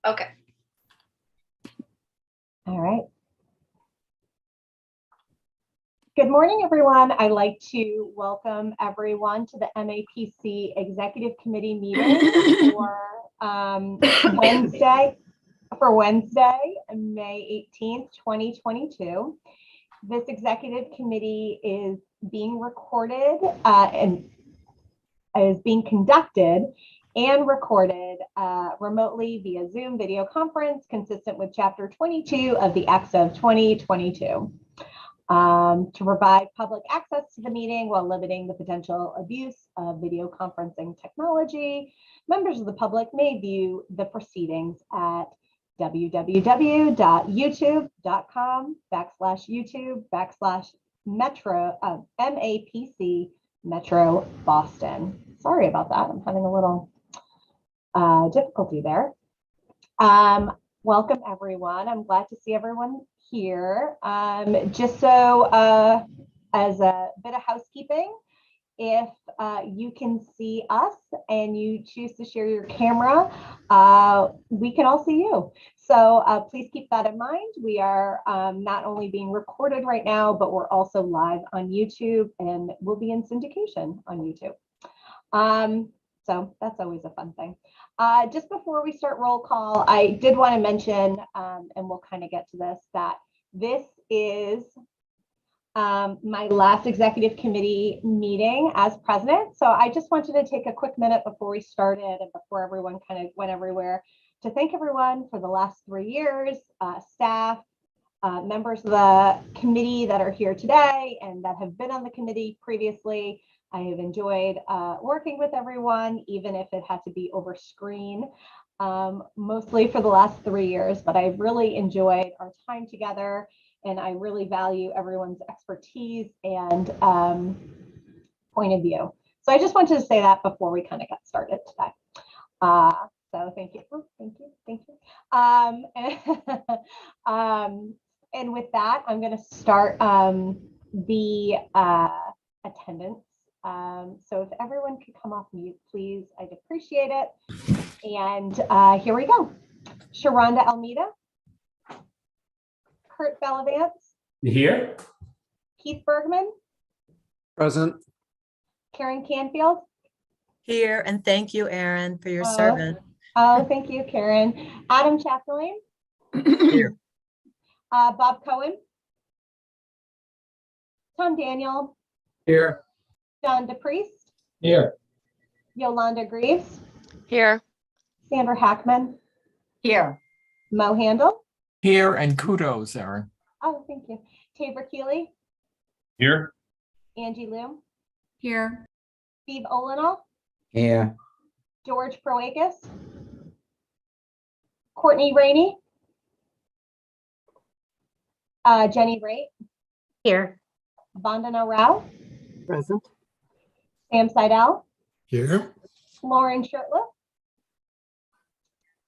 Okay. All right. Good morning, everyone. I'd like to welcome everyone to the MAPC Executive Committee meeting for Wednesday, May 18th, 2022. This Executive Committee is being recorded and is being conducted and recorded remotely via Zoom video conference, consistent with Chapter 22 of the Acts of 2022. To provide public access to the meeting while limiting the potential abuse of video conferencing technology, members of the public may view the proceedings at www.youtube.com/YouTube/Metro MAPC Metro Boston. Sorry about that. I'm having a little difficulty there. Welcome, everyone. I'm glad to see everyone here. Just so as a bit of housekeeping, if you can see us and you choose to share your camera, we can all see you. So please keep that in mind. We are not only being recorded right now, but we're also live on YouTube and we'll be in syndication on YouTube. So that's always a fun thing. Just before we start roll call, I did want to mention, and we'll kind of get to this, that this is my last executive committee meeting as president. So I just wanted to take a quick minute before we started and before everyone kind of went everywhere to thank everyone for the last 3 years, staff, members of the committee that are here today and that have been on the committee previously. I have enjoyed working with everyone, even if it had to be over screen, mostly for the last 3 years, but I've really enjoyed our time together and I really value everyone's expertise and point of view. So I just wanted to say that before we kind of got started today. So thank you. Oh, thank you. Thank you. And with that, I'm going to start the attendance. So if everyone could come off mute, please, I'd appreciate it. And here we go. Sharonda Almeida. Kurt Bellavance. Here. Keith Bergman. Present. Karen Canfield. Here, and thank you, Aaron, for your service. Oh, thank you, Karen. Adam Chapdelaine. Here. Bob Cohen. Tom Daniel. Here. John DePriest. Here. Yolanda Greaves. Here. Sandra Hackman. Here. Mo Handel. Here, and kudos, Aaron. Oh, thank you. Tabor Keeley. Here. Angie Loom. Here. Steve Olenall. Here. George Proakis. Courtney Rainey. Jenny Raitt. Here. Vandana Rao. Present. Sam Seidel. Here. Lauren Shirtliff.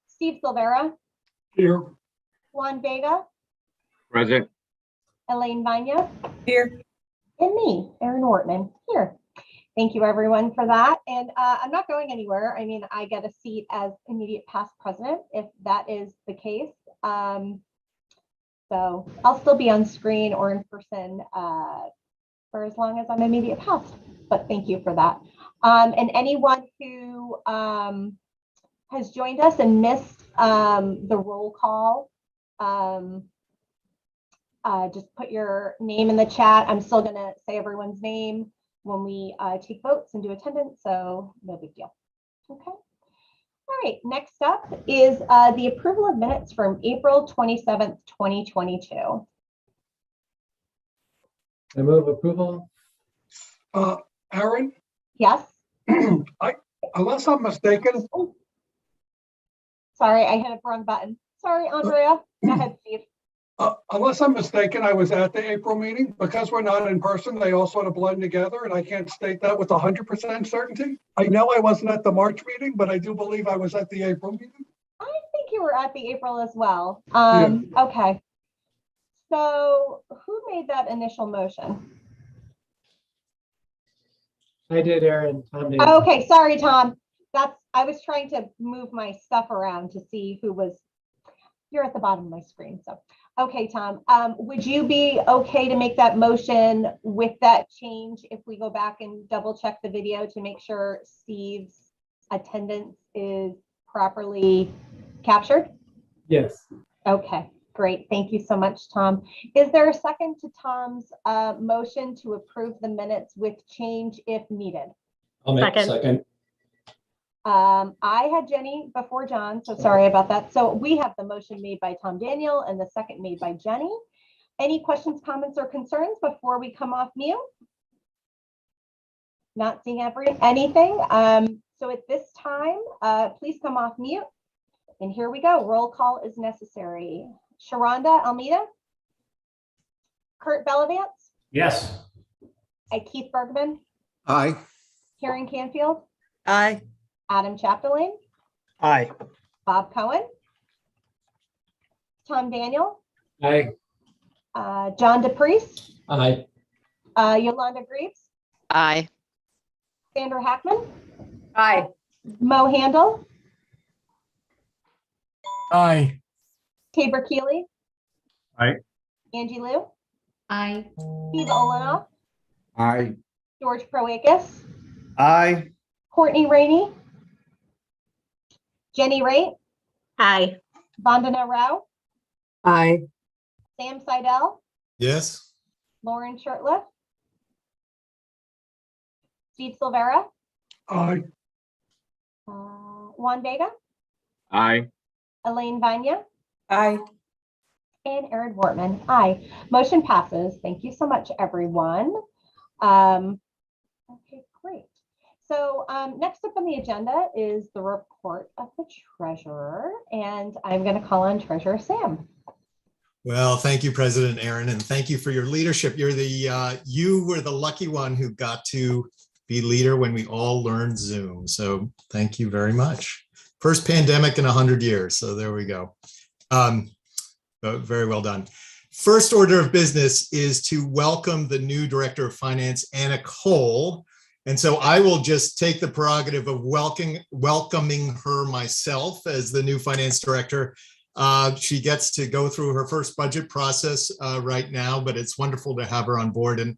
Steve Silvera. Here. Juan Vega. Present. Elaine Vanya. Here. And me, Erin Wortman, here. Thank you, everyone, for that. And I'm not going anywhere. I mean, I get a seat as immediate past president, if that is the case. So I'll still be on screen or in person for as long as I'm immediate past. But thank you for that. And anyone who has joined us and missed the roll call, just put your name in the chat. I'm still going to say everyone's name when we take votes and do attendance, so no big deal. Okay. All right, next up is the approval of minutes from April 27th, 2022. I move approval. Aaron, Yes. unless I'm mistaken, Oh. Sorry, I hit a wrong button. Sorry, Andrea. Go ahead, Steve. unless I'm mistaken, I was at the April meeting. Because we're not in person, they all sort of blend together, and I can't state that with 100% certainty. I know I wasn't at the March meeting, but I do believe I was at the April meeting. I think you were at the April as well. Yeah. Okay. So who made that initial motion? I did, Aaron. Tom did. Okay, sorry, Tom. I was trying to move my stuff around to see who was, you're at the bottom of my screen. So, okay, Tom, would you be okay to make that motion with that change if we go back and double check the video to make sure Steve's attendance is properly captured? Yes. Okay, great. Thank you so much, Tom. Is there a second to Tom's motion to approve the minutes with change if needed? I'll make a Second. second. I had Jenny before John, so sorry about that. So we have the motion made by Tom Daniel and the second made by Jenny. Any questions, comments, or concerns before we come off mute? Not seeing anything. So at this time, please come off mute. And here we go. Roll call is necessary. Sharonda Almeida. Kurt Bellavance. Yes. Keith Bergman. Aye. Karen Canfield. Aye. Adam Chapdelaine. Aye. Bob Cohen. Tom Daniel. Aye. John DePriest. Aye. Yolanda Greaves. Aye. Sandra Hackman. Aye. Mo Handel. Aye. Tabor Keeley. Aye. Angie Liu. Aye. Steve Olenoff. Aye. George Proakis. Aye. Courtney Rainey. Jenny Raitt. Aye. Vandana Rao. Aye. Sam Seidel. Yes. Lauren Shirtliff. Steve Silvera. Aye. Juan Vega. Aye. Elaine Vanya. Aye. And Aaron Wortman. Aye. Motion passes. Thank you so much, everyone. Okay, great. So next up on the agenda is the report of the treasurer, and I'm going to call on Treasurer Sam. Well, thank you, President Aaron, and thank you for your leadership. You were the lucky one who got to be leader when we all learned Zoom. So thank you very much. First pandemic in 100 years. So there we go. But very well done. First order of business is to welcome the new Director of Finance, Anna Cole. And so I will just take the prerogative of welcoming her myself as the new Finance Director. She gets to go through her first budget process right now, but it's wonderful to have her on board. And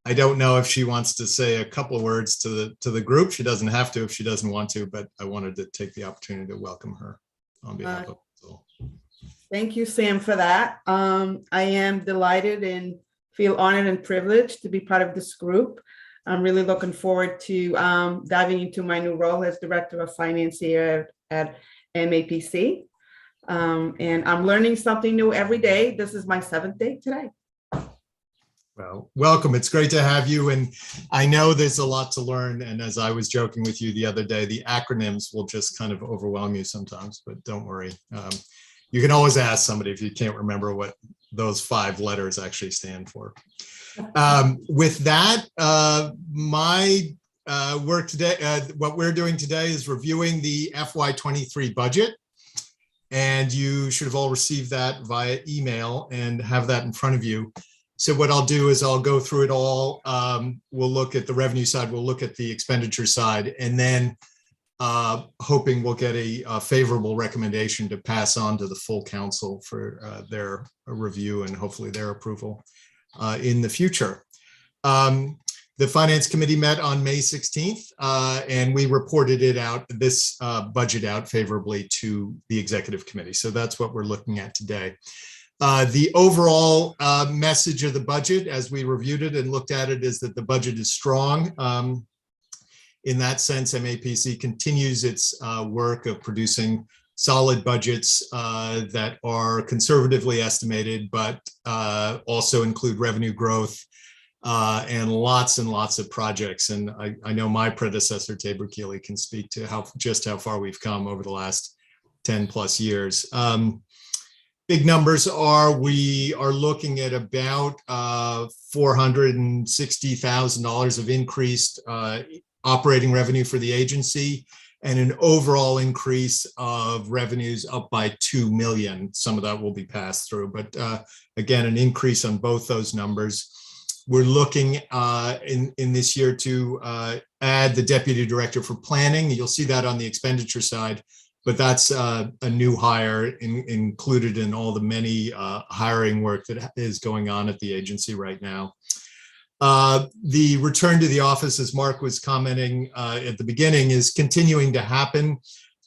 I don't know if she wants to say a couple of words to the group. She doesn't have to if she doesn't want to, but I wanted to take the opportunity to welcome her on behalf of us all. Thank you, Sam, for that. I am delighted and feel honored and privileged to be part of this group. I'm really looking forward to diving into my new role as Director of Finance here at MAPC. And I'm learning something new every day. This is my 7th day today. Well, welcome. It's great to have you. And I know there's a lot to learn. And as I was joking with you the other day, the acronyms will just kind of overwhelm you sometimes, but don't worry. You can always ask somebody if you can't remember what those 5 letters actually stand for. With that, my work today, what we're doing today is reviewing the FY23 budget. And you should have all received that via email and have that in front of you. So what I'll do is I'll go through it all. We'll look at the revenue side, we'll look at the expenditure side, and then hoping we'll get a favorable recommendation to pass on to the full council for their review and hopefully their approval in the future. The Finance Committee met on May 16th, and we reported it out, this budget out favorably to the Executive Committee. So that's what we're looking at today. The overall message of the budget, as we reviewed it and looked at it, is that the budget is strong. In that sense, MAPC continues its work of producing solid budgets that are conservatively estimated, but also include revenue growth and lots of projects. And I know my predecessor, Tabor Keeley, can speak to how far we've come over the last 10 plus years. Big numbers are, we are looking at about $460,000 of increased operating revenue for the agency, and an overall increase of revenues up by $2 million. Some of that will be passed through, but again, an increase on both those numbers. We're looking in this year to add the deputy director for planning. You'll see that on the expenditure side, but that's a new hire included in all the many hiring work that is going on at the agency right now. The return to the office, as Mark was commenting at the beginning, is continuing to happen.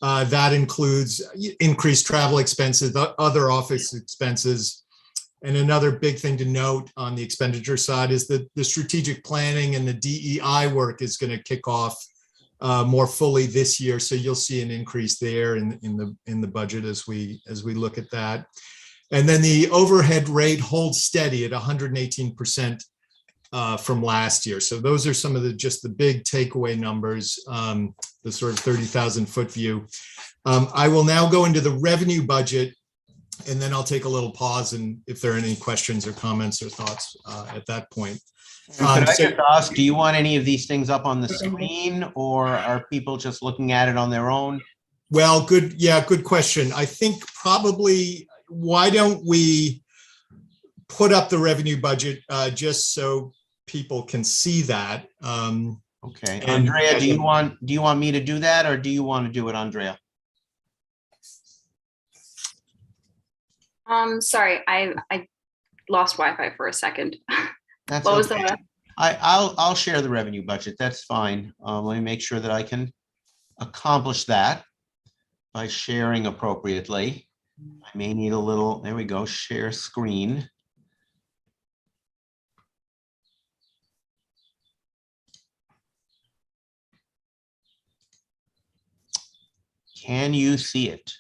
That includes increased travel expenses, other office expenses. And another big thing to note on the expenditure side is that the strategic planning and the DEI work is going to kick off more fully this year. So you'll see an increase there in the budget as we look at that. And then the overhead rate holds steady at 118% from last year. So those are some of the big takeaway numbers, the sort of 30,000 foot view. I will now go into the revenue budget, and then I'll take a little pause, and if there are any questions or comments or thoughts at that point. Could I just ask, do you want any of these things up on the screen, or are people just looking at it on their own? Well, good question. I think probably, why don't we put up the revenue budget just so people can see that? Okay, Andrea, do you want me to do that, or do you want to do it, Andrea? Sorry, I lost Wi-Fi for a second. That's What was okay. the? I'll share the revenue budget. That's fine. Let me make sure that I can accomplish that by sharing appropriately. I may need a little, there we go, share screen. Can you see it?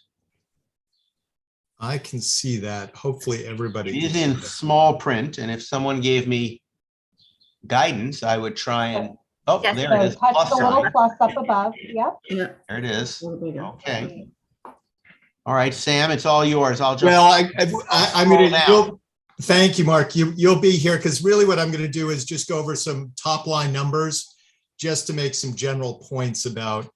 I can see that. Hopefully everybody. It is in small print, and if someone gave me guidance, I would try and, oh, Yes, there it is. Touch Plus the little sign. plus up above. Yep. Yeah. There it is. There we go. Okay. All right, Sam, it's all yours. I'll just. Well, I'm going scroll to, down. thank you, Mark. You'll be here because really what I'm going to do is just go over some top line numbers just to make some general points about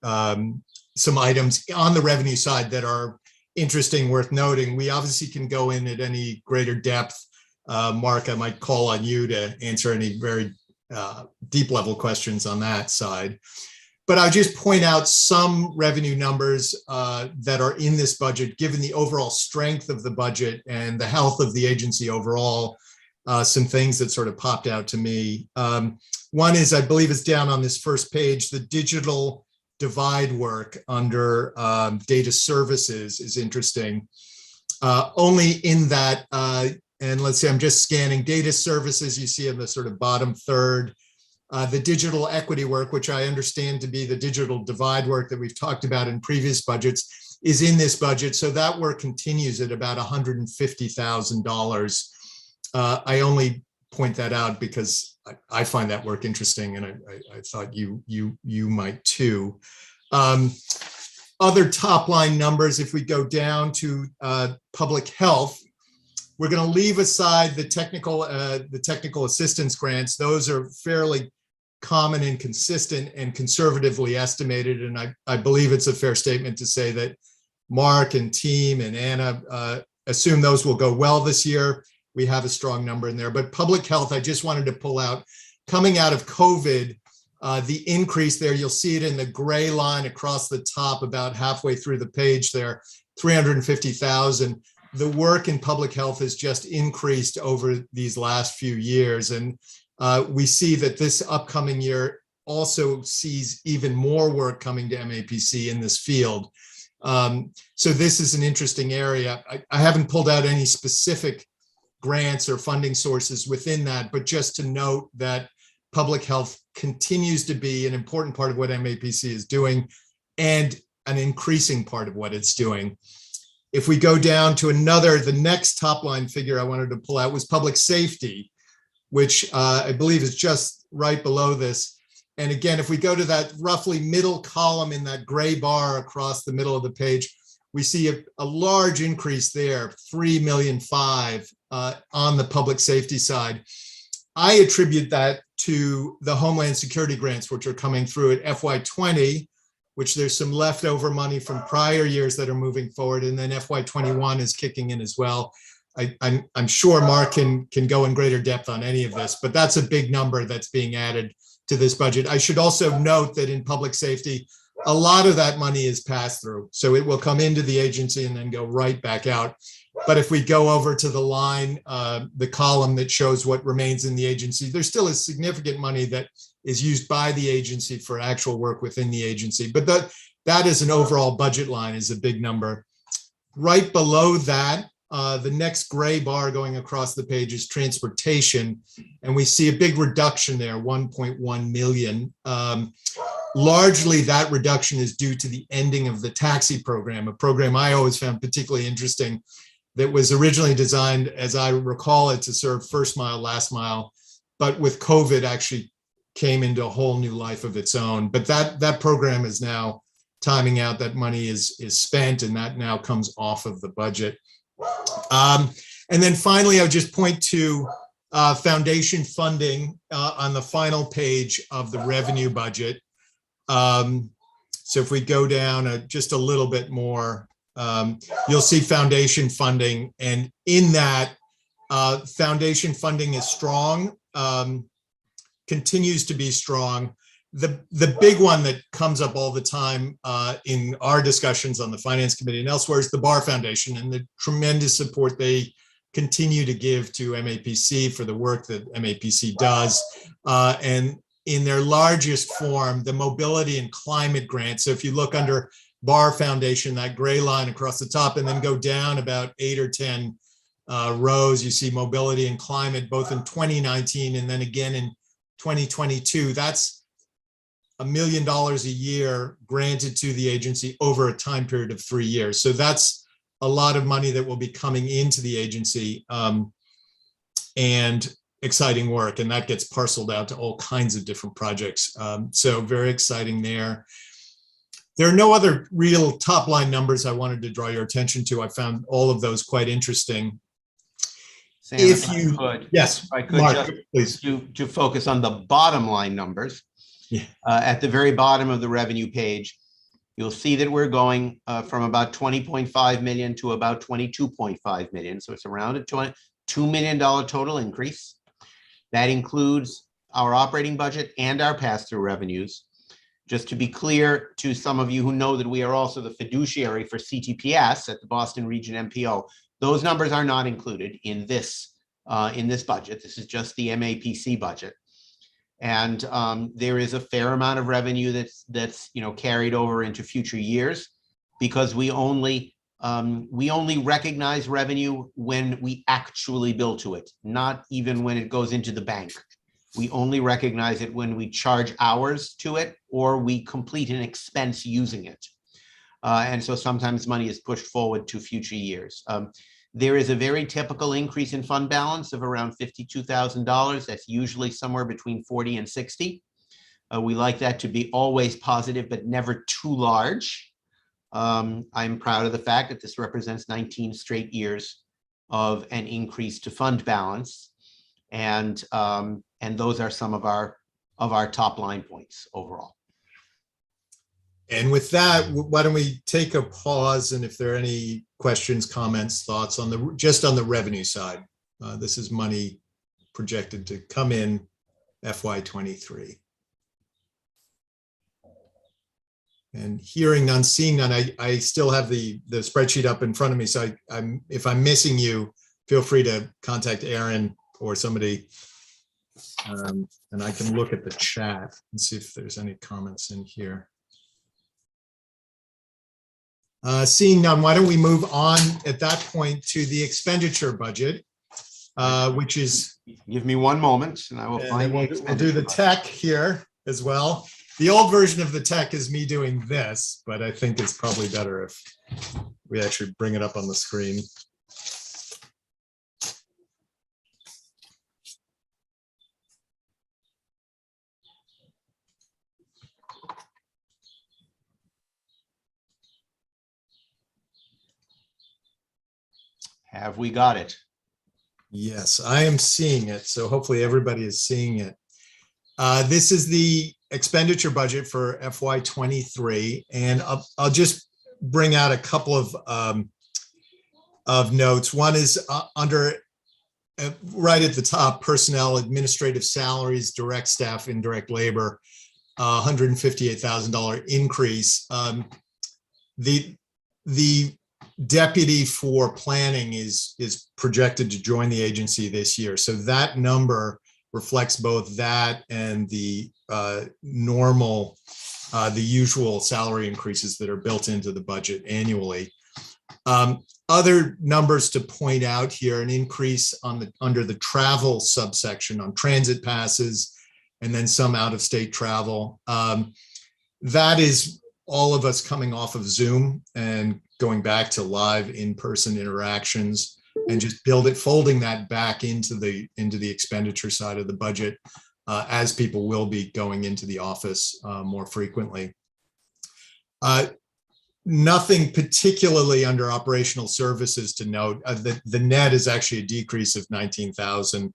some items on the revenue side that are interesting, worth noting. We obviously can go in at any greater depth. Mark, I might call on you to answer any very deep level questions on that side. But I'll just point out some revenue numbers that are in this budget, given the overall strength of the budget and the health of the agency overall. Some things that sort of popped out to me. One is, I believe it's down on this first page, the digital divide work under data services is interesting. Only in that, and let's say I'm just scanning data services, you see in the sort of bottom third, the digital equity work, which I understand to be the digital divide work that we've talked about in previous budgets, is in this budget. So that work continues at about $150,000. I only point that out because I find that work interesting, and I thought you might too. Other top line numbers, if we go down to public health, we're going to leave aside the technical assistance grants. Those are fairly common and consistent and conservatively estimated, and I believe it's a fair statement to say that Mark and team and Anna assume those will go well this year. We have a strong number in there, but public health, I just wanted to pull out, coming out of COVID, the increase there, you'll see it in the gray line across the top, about halfway through the page there, 350,000. The work in public health has just increased over these last few years. And we see that this upcoming year also sees even more work coming to MAPC in this field. So this is an interesting area. I haven't pulled out any specific grants or funding sources within that, but just to note that public health continues to be an important part of what MAPC is doing and an increasing part of what it's doing. If we go down to the next top line figure I wanted to pull out was public safety, which I believe is just right below this. And again, if we go to that roughly middle column in that gray bar across the middle of the page, we see a large increase there, 3.5 million on the public safety side. I attribute that to the Homeland Security grants, which are coming through at FY20, which there's some leftover money from prior years that are moving forward, and then FY21 is kicking in as well. I'm sure Mark can go in greater depth on any of this, but that's a big number that's being added to this budget. I should also note that in public safety, a lot of that money is passed through. So it will come into the agency and then go right back out. But if we go over to the line, the column that shows what remains in the agency, there still is significant money that is used by the agency for actual work within the agency. But that is an overall budget line, is a big number. Right below that, the next gray bar going across the page is transportation. And we see a big reduction there, 1.1 million. Largely that reduction is due to the ending of the taxi program, a program I always found particularly interesting that was originally designed, as I recall it, to serve first mile, last mile, but with COVID actually came into a whole new life of its own. But that program is now timing out. That money is spent, and that now comes off of the budget. And then finally, I'll just point to foundation funding on the final page of the revenue budget. So if we go down just a little bit more, you'll see foundation funding, and in that, foundation funding is strong, continues to be strong. The big one that comes up all the time in our discussions on the Finance Committee and elsewhere is the Bar Foundation and the tremendous support they continue to give to MAPC for the work that MAPC does. And in their largest form, the mobility and climate grant. So if you look under Bar Foundation, that gray line across the top, and then go down about 8 or 10 rows, you see mobility and climate, both in 2019 and then again in 2022. That's $1 million a year granted to the agency over a time period of 3 years. So that's a lot of money that will be coming into the agency, and exciting work. And that gets parceled out to all kinds of different projects. So very exciting there. There are no other real top line numbers I wanted to draw your attention to. I found all of those quite interesting. Sam, If if I you- could, Yes, if I could Mark, just please. to focus on the bottom line numbers. Yeah. At the very bottom of the revenue page, you'll see that we're going from about 20.5 million to about 22.5 million. So it's around a $2 million total increase. That includes our operating budget and our pass-through revenues. Just to be clear to some of you who know that we are also the fiduciary for CTPS at the Boston Region MPO, those numbers are not included in this budget. This is just the MAPC budget. And there is a fair amount of revenue that's carried over into future years, because we only recognize revenue when we actually bill to it, not even when it goes into the bank. We only recognize it when we charge hours to it or we complete an expense using it. And so sometimes money is pushed forward to future years. There is a very typical increase in fund balance of around $52,000. That's usually somewhere between 40 and 60. We like that to be always positive, but never too large. I'm proud of the fact that this represents 19 straight years of an increase to fund balance. And those are some of our top line points overall. And with that, why don't we take a pause, and if there are any questions, comments, thoughts on just on the revenue side. This is money projected to come in FY23. And hearing none, seeing none, I still have the spreadsheet up in front of me. So if I'm missing you, feel free to contact Aaron or somebody. And I can look at the chat and see if there's any comments in here. Seeing none, why don't we move on at that point to the expenditure budget, which is. Give me one moment and I will find we'll do the tech here as well. The old version of the tech is me doing this, but I think it's probably better if we actually bring it up on the screen. Have we got it? Yes, I am seeing it. So hopefully everybody is seeing it. This is the expenditure budget for FY23, and I'll just bring out a couple of notes. One is under right at the top, personnel, administrative salaries, direct staff, indirect labor, $158,000 increase. The deputy for planning is projected to join the agency this year. So that number reflects both that and the normal, the usual salary increases that are built into the budget annually. Other numbers to point out here, an increase on under the travel subsection on transit passes, and then some out-of-state travel. That is all of us coming off of Zoom and going back to live in-person interactions, and just folding that back into the expenditure side of the budget, as people will be going into the office more frequently. Nothing particularly under operational services to note. The net is actually a decrease of 19,000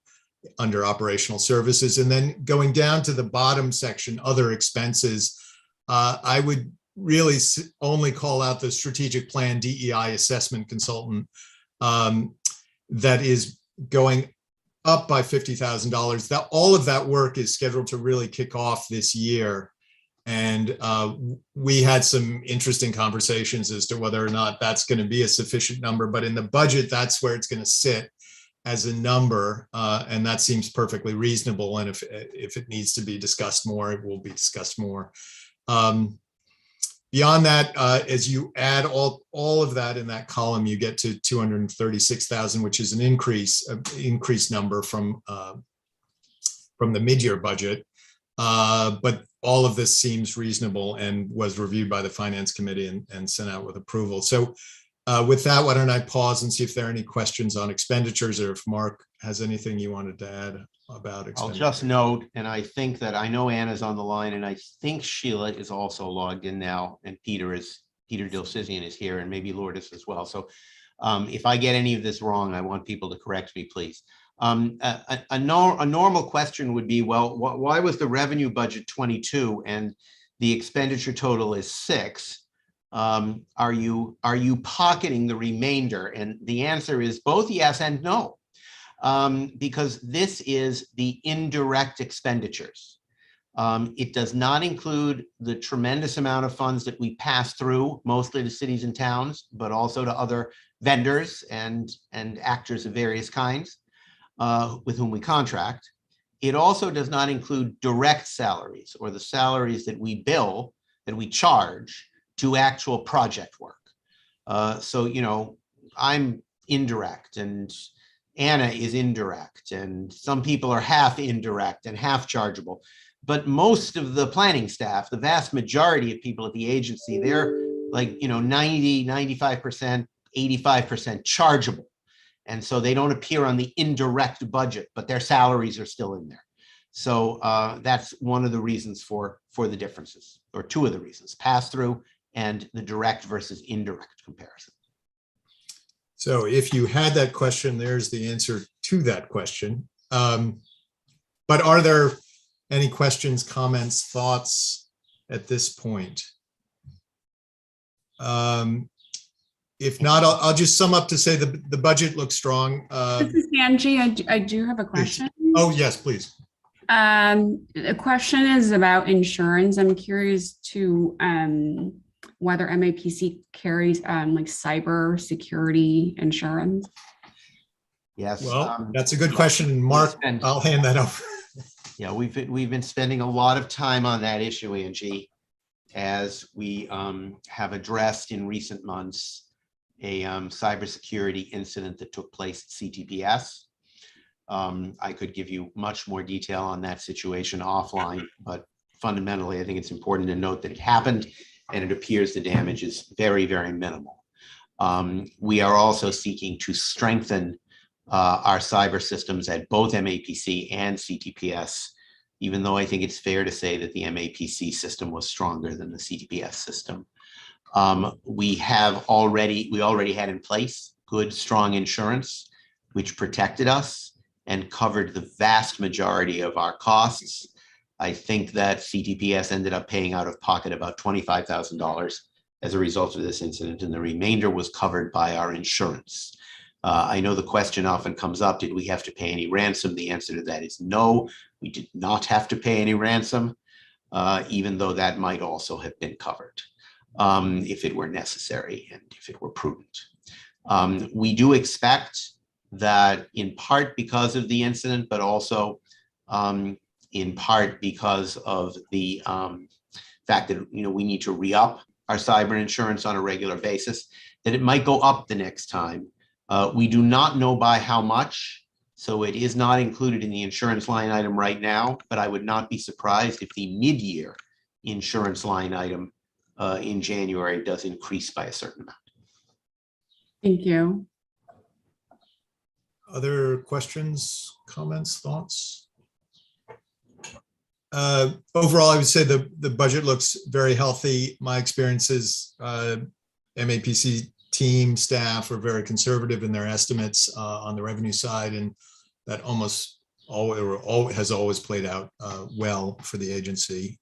under operational services. And then going down to the bottom section, other expenses, I would really only call out the strategic plan DEI assessment consultant that is going up by $50,000. That all of that work is scheduled to really kick off this year. And we had some interesting conversations as to whether or not that's going to be a sufficient number. But in the budget, that's where it's going to sit as a number. And that seems perfectly reasonable. And if it needs to be discussed more, it will be discussed more. Beyond that, as you add all of that in that column, you get to 236,000, which is an increased number from the mid-year budget. But all of this seems reasonable and was reviewed by the Finance Committee and sent out with approval. So with that, why don't I pause and see if there are any questions on expenditures, or if Mark has anything you wanted to add about expenditures. I'll just note, and I think that I know Anna's on the line, and I think Sheila is also logged in now, and Peter Dilsizian is here, and maybe Lourdes as well. So if I get any of this wrong, I want people to correct me, please. A normal question would be, well, why was the revenue budget 22 and the expenditure total is 6? Are you pocketing the remainder? And the answer is both yes and no, because this is the indirect expenditures. It does not include the tremendous amount of funds that we pass through, mostly to cities and towns, but also to other vendors and actors of various kinds with whom we contract. It also does not include direct salaries, or the salaries that we bill, that we charge to actual project work. So, you know, I'm indirect and Anna is indirect, and some people are half indirect and half chargeable. But most of the planning staff, the vast majority of people at the agency, they're like, you know, 90, 95%, 85% chargeable. And so they don't appear on the indirect budget, but their salaries are still in there. So that's one of the reasons for the differences, or two of the reasons: pass through and the direct versus indirect comparison. So if you had that question, there's the answer to that question. But are there any questions, comments, thoughts at this point? If not, I'll just sum up to say the budget looks strong. This is Angie. I do have a question. Oh, yes, please. The question is about insurance. I'm curious to whether MAPC carries like cyber security insurance. Yes. Well, that's a good question. Mark, I'll hand that over. Yeah, we've been spending a lot of time on that issue, Angie, as we have addressed in recent months a cybersecurity incident that took place at CTPS. I could give you much more detail on that situation offline, but fundamentally, I think it's important to note that it happened, and it appears the damage is very, very minimal. We are also seeking to strengthen our cyber systems at both MAPC and CTPS, even though I think it's fair to say that the MAPC system was stronger than the CTPS system. We already had in place good, strong insurance, which protected us and covered the vast majority of our costs. I think that CTPS ended up paying out of pocket about $25,000 as a result of this incident, and the remainder was covered by our insurance. I know the question often comes up, did we have to pay any ransom? The answer to that is no, we did not have to pay any ransom, even though that might also have been covered if it were necessary and if it were prudent. We do expect that in part because of the incident, but also in part because of the fact that we need to re-up our cyber insurance on a regular basis, that it might go up the next time. We do not know by how much, so it is not included in the insurance line item right now, but I would not be surprised if the mid-year insurance line item in January does increase by a certain amount. Thank you. Other questions, comments, thoughts? Overall, I would say the budget looks very healthy. My experience is MAPC team staff are very conservative in their estimates on the revenue side, and that almost has always played out well for the agency.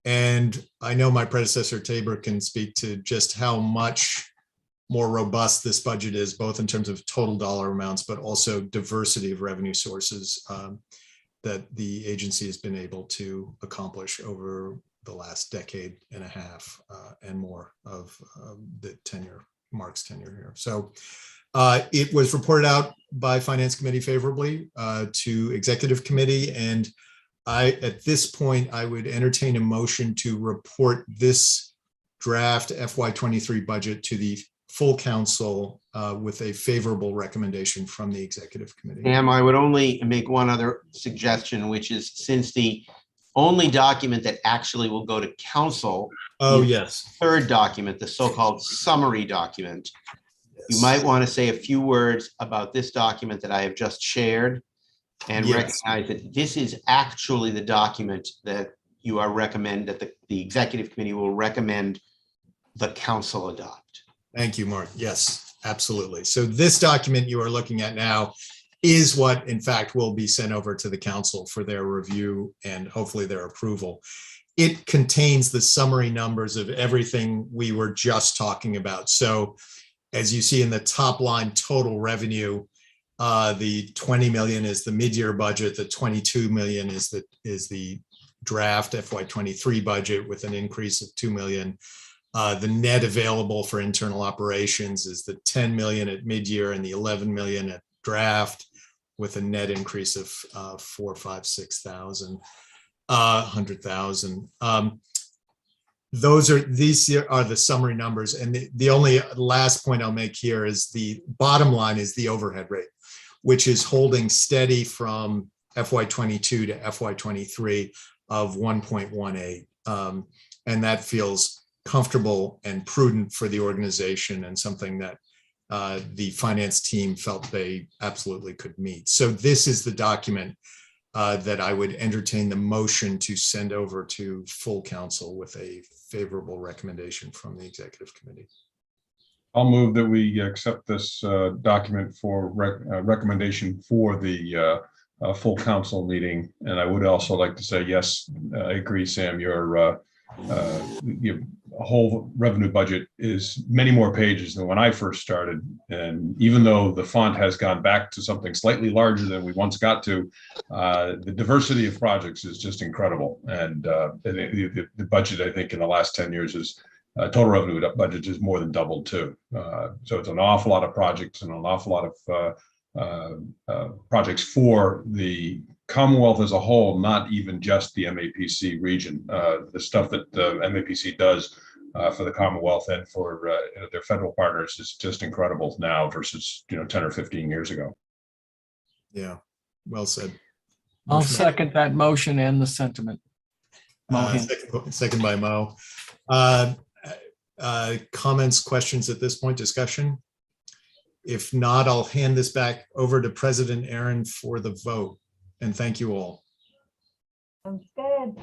And I know my predecessor Tabor can speak to just how much more robust this budget is, both in terms of total dollar amounts, but also diversity of revenue sources that the agency has been able to accomplish over the last decade and a half and more of the tenure, Mark's tenure here. So it was reported out by Finance Committee favorably to Executive Committee, and at this point, I would entertain a motion to report this draft FY23 budget to the full council with a favorable recommendation from the Executive Committee. I would only make one other suggestion, which is since the only document that actually will go to council, yes, third document, the so-called summary document, you might want to say a few words about this document that I have just shared and recognize that this is actually the document that you are that the Executive Committee will recommend the council adopt. Thank you, Mark. Yes, absolutely. So this document you are looking at now is what, in fact, will be sent over to the council for their review and hopefully their approval. It contains the summary numbers of everything we were just talking about. So as you see in the top line, total revenue, the 20 million is the mid-year budget. The 22 million is the draft FY23 budget with an increase of 2 million. The net available for internal operations is the 10 million at mid-year and the 11 million at draft, with a net increase of 100,000. These are the summary numbers, and the only last point I'll make here is the bottom line is the overhead rate, which is holding steady from FY22 to FY23 of 1.18, and that feels comfortable and prudent for the organization and something that the finance team felt they absolutely could meet. So this is the document that I would entertain the motion to send over to full council with a favorable recommendation from the Executive Committee. I'll move that we accept this document for recommendation for the full council meeting. And I would also like to say, yes, I agree, Sam, your whole revenue budget is many more pages than when I first started. And even though the font has gone back to something slightly larger than we once got to, the diversity of projects is just incredible. And the budget, I think, in the last 10 years is total revenue budget is more than doubled too. So it's an awful lot of projects and an awful lot of projects for the Commonwealth as a whole, not even just the MAPC region. The stuff that the MAPC does for the Commonwealth and for their federal partners is just incredible now versus 10 or 15 years ago. Yeah, well said. I'll second that motion and the sentiment. Second by Mo. Comments, questions at this point, discussion? If not, I'll hand this back over to President Aaron for the vote. And thank you all. Sounds good.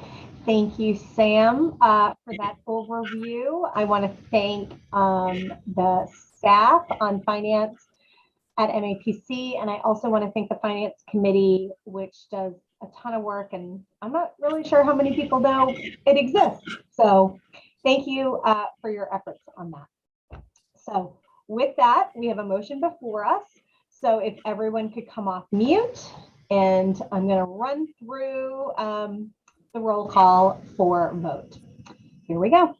Thank you, Sam, for that overview. I want to thank the staff on finance at MAPC, and I also want to thank the Finance Committee, which does a ton of work, and I'm not really sure how many people know it exists. So thank you for your efforts on that. So with that, we have a motion before us. So if everyone could come off mute, and I'm going to run through the roll call for vote. Here we go.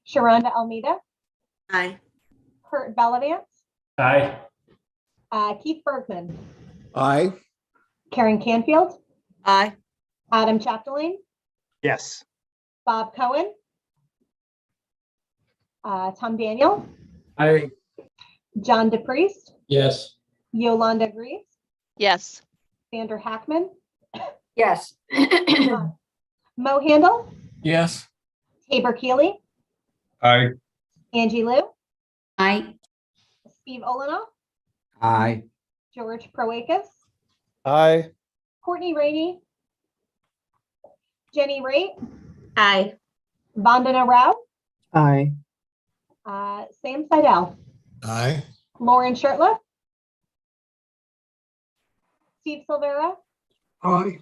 Sharonda Almeida, Aye. Kurt Bellavance, Aye. Keith Bergman, Aye. Karen Canfield, Aye. Adam Chapdelaine, Yes. Bob Cohen, Tom Daniel, Aye. John DePriest, Yes. Yolanda Greaves, Yes. Sandra Hackman, Yes. Mo Handel, Yes. Tabor Keeley, Aye. Angie Lou, Aye. Steve Olenoff, Aye. George Proakis, Aye. Courtney Rainey, Jenny Raitt, Aye. Vandana Rao, Aye. Sam Seidel, Aye. Lauren Shirtliff, Steve Silvera, Aye.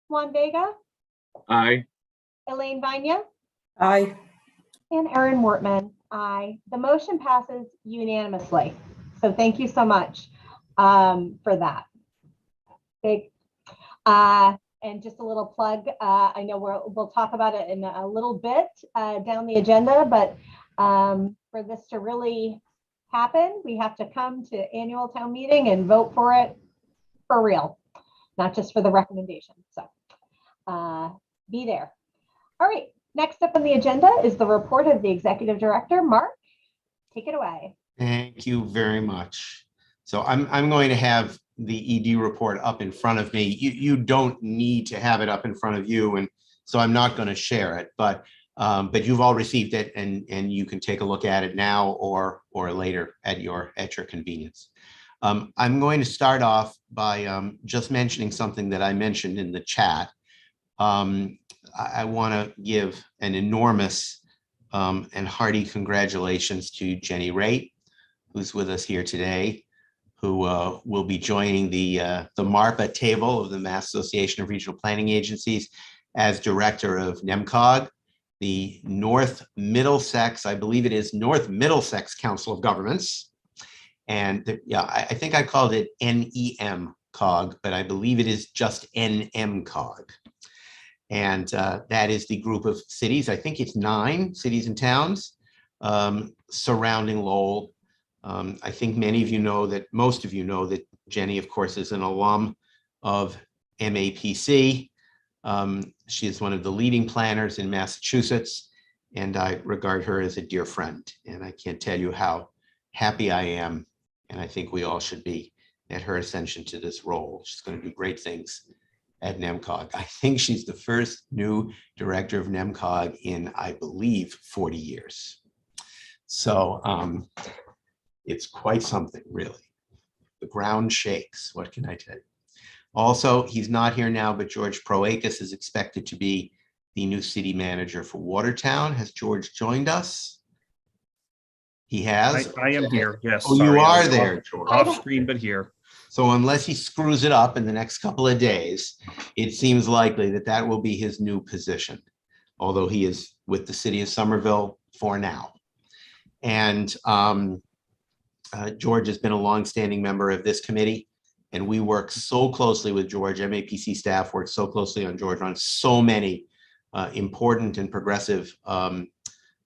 Juan Vega, Aye. Elaine Vanya, Aye. and Erin Wortman. Aye. The motion passes unanimously. So thank you so much for that. Big. And just a little plug. I know we'll talk about it in a little bit down the agenda, but for this to really happen, we have to come to annual town meeting and vote for it for real, not just for the recommendation. So be there. All right. Next up on the agenda is the report of the executive director. Mark, take it away. Thank you very much. So I'm going to have the ED report up in front of me. You don't need to have it up in front of you, and so I'm not going to share it, but you've all received it, and you can take a look at it now or later at your convenience. I'm going to start off by just mentioning something that I mentioned in the chat. I want to give an enormous and hearty congratulations to Jenny Raitt, who's with us here today, who will be joining the MARPA table of the Mass Association of Regional Planning Agencies as director of NEMCOG, the North Middlesex, I believe it is North Middlesex Council of Governments. And I think I called it NEMCOG, but I believe it is just NMCOG. And that is the group of cities, I think it's 9 cities and towns surrounding Lowell. I think many of you know that, most of you know that Jenny, of course, is an alum of MAPC. She is one of the leading planners in Massachusetts, and I regard her as a dear friend. And I can't tell you how happy I am, and I think we all should be, at her ascension to this role. She's going to do great things at NEMCOG. I think she's the first new director of NEMCOG in, I believe, 40 years. So it's quite something, really. The ground shakes. What can I tell you? Also, he's not here now, but George Proakis is expected to be the new city manager for Watertown. Has George joined us? He has? I am here, yes. Oh, you are there, George. Off screen, but here. So unless he screws it up in the next couple of days, it seems likely that that will be his new position, although he is with the city of Somerville for now. And George has been a longstanding member of this committee, and we work so closely with George. MAPC staff works so closely on George on so many important and progressive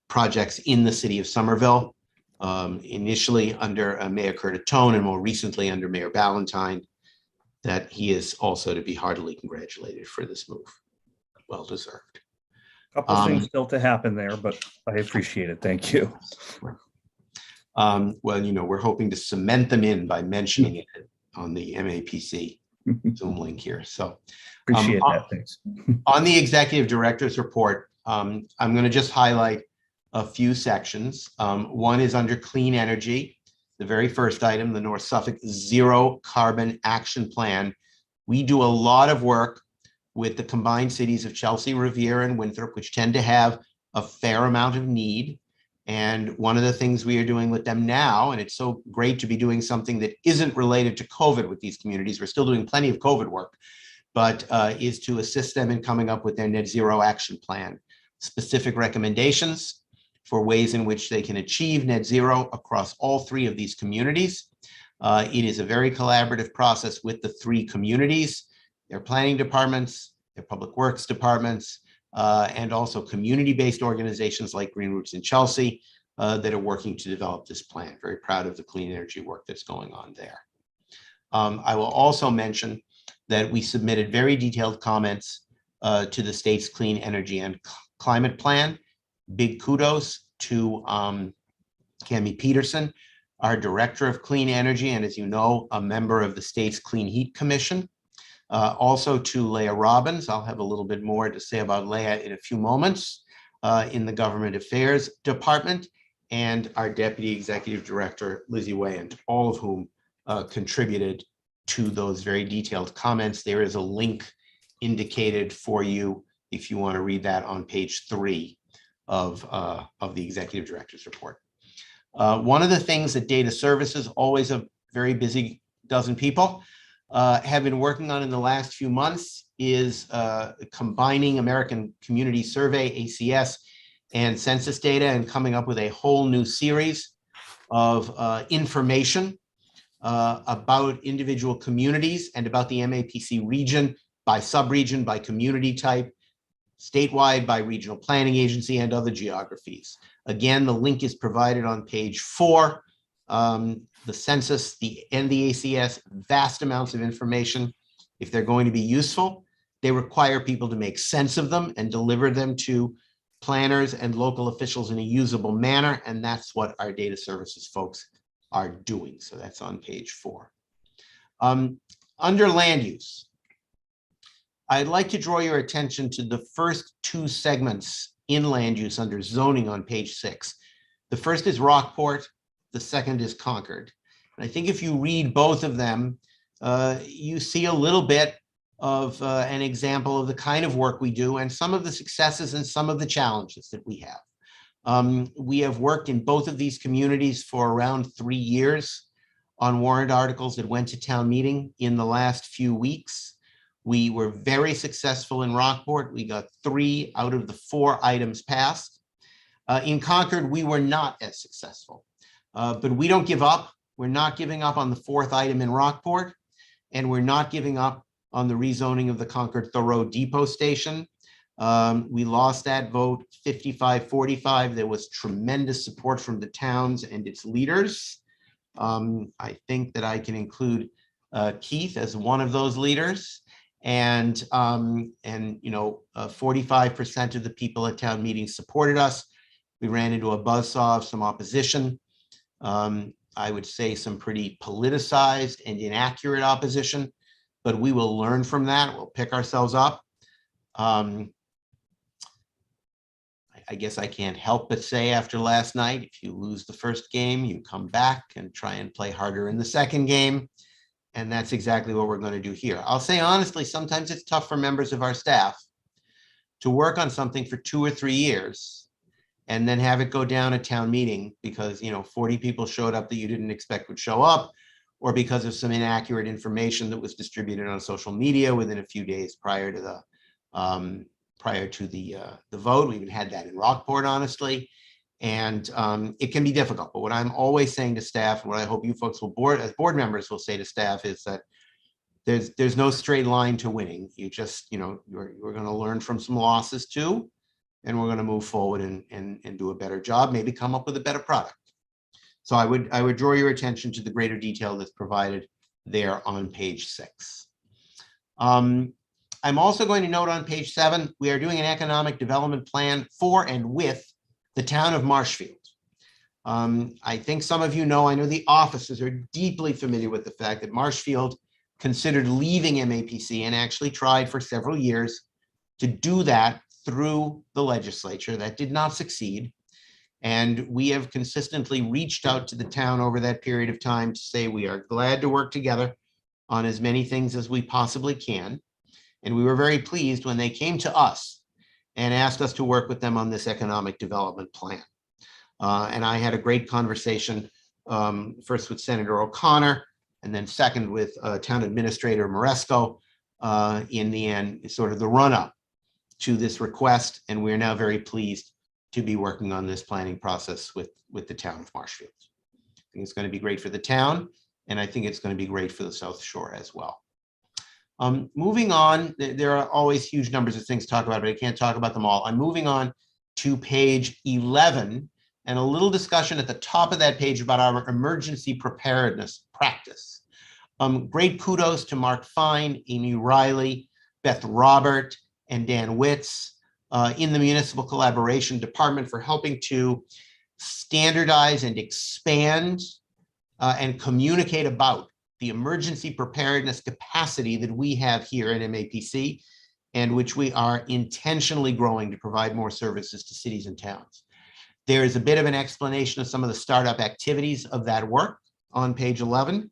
projects in the city of Somerville. Initially under Mayor Curtatone and more recently under Mayor Ballantyne, that he is also to be heartily congratulated for this move. Well deserved. Couple of things still to happen there, but I appreciate it. Thank you. Well, you know, we're hoping to cement them in by mentioning it on the MAPC Zoom link here. So Appreciate that. Thanks. On the executive director's report, I'm going to just highlight a few sections. One is under clean energy. The very first item, the North Suffolk Zero Carbon Action Plan. We do a lot of work with the combined cities of Chelsea, Revere, and Winthrop, which tend to have a fair amount of need. And one of the things we are doing with them now, and it's so great to be doing something that isn't related to COVID with these communities, we're still doing plenty of COVID work, but is to assist them in coming up with their net zero action plan. Specific recommendations for ways in which they can achieve net zero across all three of these communities. It is a very collaborative process with the three communities, their planning departments, their public works departments, and also community-based organizations like Green Roots in Chelsea that are working to develop this plan. Very proud of the clean energy work that's going on there. I will also mention that we submitted very detailed comments to the state's clean energy and climate plan. Big kudos to Cami Peterson, our Director of Clean Energy, and as you know, a member of the state's Clean Heat Commission. Also to Leah Robbins. I'll have a little bit more to say about Leah in a few moments in the Government Affairs Department, and our Deputy Executive Director, Lizzie Wayand, all of whom contributed to those very detailed comments. There is a link indicated for you if you want to read that on page 3 of the Executive Director's report. One of the things that Data Services, always a very busy dozen people, have been working on in the last few months is combining American Community Survey, ACS, and census data and coming up with a whole new series of information about individual communities and about the MAPC region by subregion, by community type, statewide, by regional planning agency, and other geographies. Again, the link is provided on page 4. The census, and the ACS, vast amounts of information. If they're going to be useful, they require people to make sense of them and deliver them to planners and local officials in a usable manner. And that's what our data services folks are doing. So that's on page 4. Under land use, I'd like to draw your attention to the first 2 segments in land use under zoning on page 6. The first is Rockport. The second is Concord. And I think if you read both of them, you see a little bit of an example of the kind of work we do and some of the successes and some of the challenges that we have. We have worked in both of these communities for around 3 years on warrant articles that went to town meeting in the last few weeks. We were very successful in Rockport. We got 3 out of the 4 items passed. In Concord, we were not as successful. But we don't give up. We're not giving up on the 4th item in Rockport, and we're not giving up on the rezoning of the Concord Thoreau Depot Station. We lost that vote 55-45. There was tremendous support from the towns and its leaders. I think that I can include Keith as one of those leaders. And you know, 45% of the people at town meetings supported us. We ran into a buzzsaw of some opposition. I would say some pretty politicized and inaccurate opposition, but we will learn from that. We'll pick ourselves up. I guess I can't help but say after last night, if you lose the first game, you come back and try and play harder in the second game. And that's exactly what we're going to do here. I'll say honestly, sometimes it's tough for members of our staff to work on something for 2 or 3 years and then have it go down at town meeting because, you know, 40 people showed up that you didn't expect would show up, or because of some inaccurate information that was distributed on social media within a few days prior to the vote. We even had that in Rockport, honestly. And it can be difficult. But what I'm always saying to staff, and what I hope you folks will as board members will say to staff, is that there's no straight line to winning. You just, you know, we're going to learn from some losses too, and we're going to move forward and do a better job, maybe come up with a better product. So I would draw your attention to the greater detail that's provided there on page 6. I'm also going to note on page 7, we are doing an economic development plan for and with the town of Marshfield. I think some of you know, I know the officers are deeply familiar with the fact that Marshfield considered leaving MAPC and actually tried for several years to do that through the legislature. That did not succeed. And we have consistently reached out to the town over that period of time to say we are glad to work together on as many things as we possibly can. And we were very pleased when they came to us and asked us to work with them on this economic development plan. And I had a great conversation, first with Senator O'Connor, and then second with Town Administrator Maresco in the end, sort of the run-up to this request. And we're now very pleased to be working on this planning process with the town of Marshfield. I think it's going to be great for the town, and I think it's going to be great for the South Shore as well. Moving on, there are always huge numbers of things to talk about, but I can't talk about them all. I'm moving on to page 11, and a little discussion at the top of that page about our emergency preparedness practice. Great kudos to Mark Fine, Amy Riley, Beth Robert, and Dan Witz in the Municipal Collaboration Department for helping to standardize and expand and communicate about the emergency preparedness capacity that we have here at MAPC, and which we are intentionally growing to provide more services to cities and towns. There is a bit of an explanation of some of the startup activities of that work on page 11,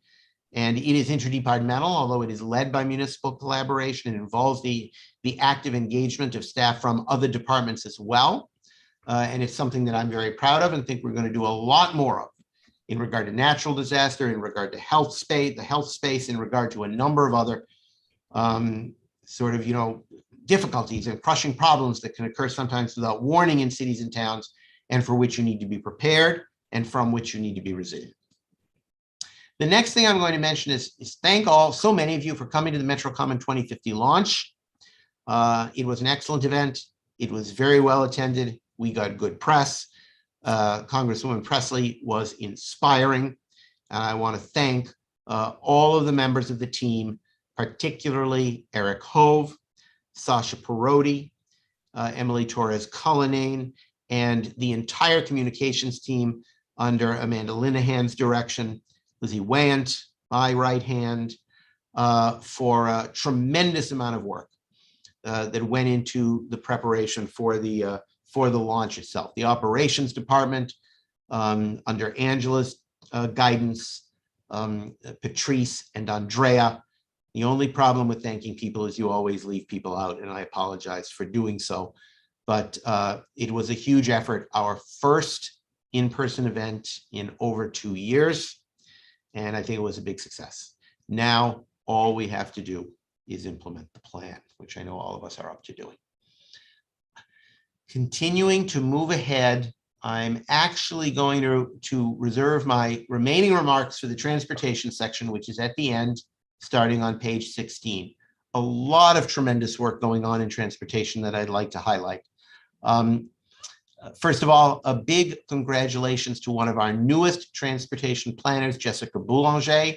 and it is interdepartmental, although it is led by municipal collaboration. It involves the active engagement of staff from other departments as well, and it's something that I'm very proud of and think we're going to do a lot more of in regard to natural disaster, in regard to the health space, in regard to a number of other difficulties and crushing problems that can occur sometimes without warning in cities and towns, and for which you need to be prepared and from which you need to be resilient. The next thing I'm going to mention is thank so many of you for coming to the Metro Common 2050 launch. It was an excellent event. It was very well attended. We got good press. Congresswoman Presley was inspiring. And I want to thank all of the members of the team, particularly Eric Hove, Sasha Perotti, Emily Torres-Cullinane, and the entire communications team under Amanda Linehan's direction, Lizzie Wayant, my right hand, for a tremendous amount of work that went into the preparation for the launch itself. The operations department under Angela's guidance, Patrice and Andrea. The only problem with thanking people is you always leave people out, and I apologize for doing so. But it was a huge effort, our first in-person event in over 2 years, and I think it was a big success. Now, all we have to do is implement the plan, which I know all of us are up to doing. Continuing to move ahead, I'm actually going to reserve my remaining remarks for the transportation section, which is at the end, starting on page 16. A lot of tremendous work going on in transportation that I'd like to highlight. First of all, a big congratulations to one of our newest transportation planners, Jessica Boulanger,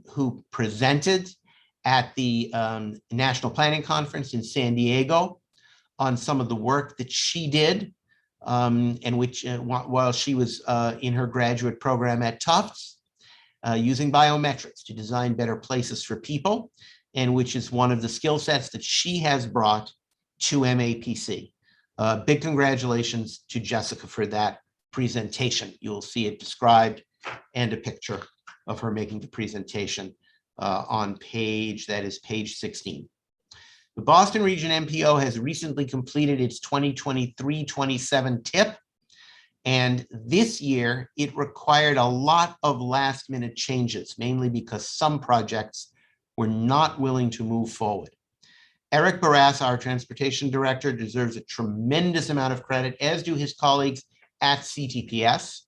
who presented at the National Planning Conference in San Diego on some of the work that she did, and which while she was in her graduate program at Tufts, using biometrics to design better places for people, and which is one of the skill sets that she has brought to MAPC. Big congratulations to Jessica for that presentation. You'll see it described and a picture of her making the presentation on page 16. The Boston Region MPO has recently completed its 2023-27 TIP, and this year it required a lot of last-minute changes, mainly because some projects were not willing to move forward. Eric Barras, our transportation director, deserves a tremendous amount of credit, as do his colleagues at CTPS,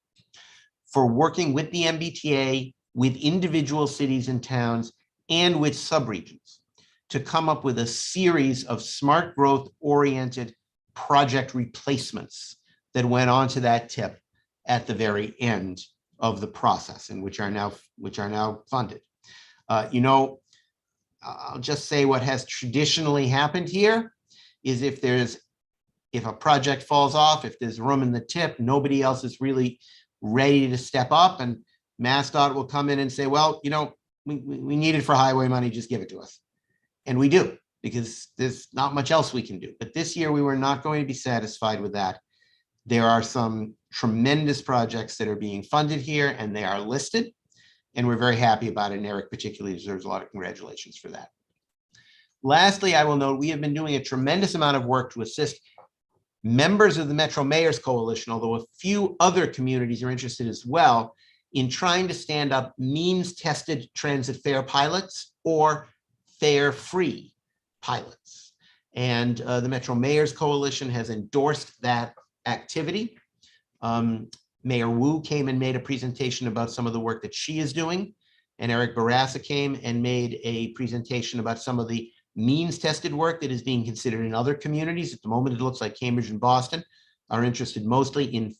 for working with the MBTA, with individual cities and towns, and with subregions to come up with a series of smart growth-oriented project replacements that went onto that tip at the very end of the process, and which are now funded. I'll just say what has traditionally happened here is if a project falls off, if there's room in the tip, nobody else is really ready to step up, and MassDOT will come in and say, well, we need it for highway money, just give it to us. And we do, because there's not much else we can do. But this year we were not going to be satisfied with that. There are some tremendous projects that are being funded here, and they are listed. And we're very happy about it. And Eric particularly deserves a lot of congratulations for that. Lastly, I will note we have been doing a tremendous amount of work to assist members of the Metro Mayors Coalition, although a few other communities are interested as well, in trying to stand up means-tested transit fare pilots or fare-free pilots. And the Metro Mayors Coalition has endorsed that activity. Mayor Wu came and made a presentation about some of the work that she is doing. And Eric Barassa came and made a presentation about some of the means tested work that is being considered in other communities. At the moment, it looks like Cambridge and Boston are interested mostly in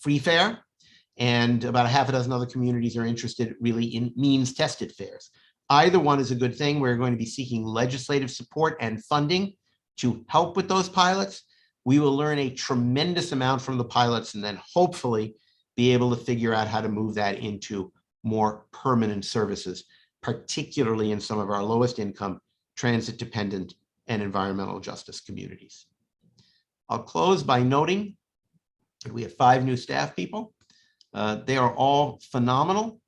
free fare, and about a half a dozen other communities are interested really in means tested fares. Either one is a good thing. We're going to be seeking legislative support and funding to help with those pilots. We will learn a tremendous amount from the pilots and then hopefully be able to figure out how to move that into more permanent services, particularly in some of our lowest income, transit dependent and environmental justice communities. I'll close by noting that we have 5 new staff people. They are all phenomenal.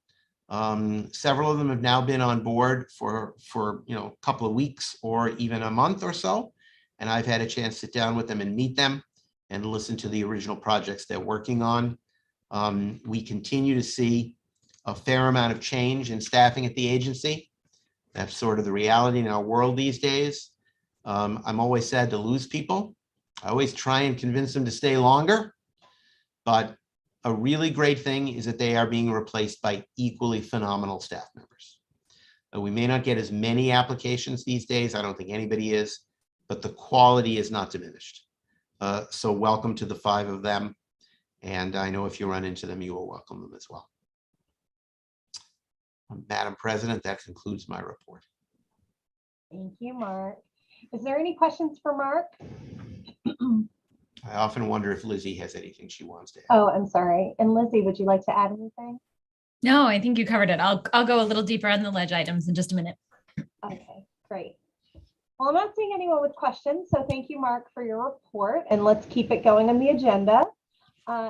Several of them have now been on board for a couple of weeks or even a month or so. And I've had a chance to sit down with them and meet them and listen to the original projects they're working on. We continue to see a fair amount of change in staffing at the agency. That's sort of the reality in our world these days. I'm always sad to lose people. I always try and convince them to stay longer, but a really great thing is that they are being replaced by equally phenomenal staff members. We may not get as many applications these days. I don't think anybody is, but the quality is not diminished. So welcome to the 5 of them. And I know if you run into them, you will welcome them as well. Madam President, that concludes my report. Thank you, Mark. Is there any questions for Mark? I often wonder if Lizzie has anything she wants to add. Oh, I'm sorry. And Lizzie, would you like to add anything? No, I think you covered it. I'll go a little deeper on the ledge items in just a minute. Okay, great. Well, I'm not seeing anyone with questions, so thank you, Mark, for your report, and let's keep it going on the agenda.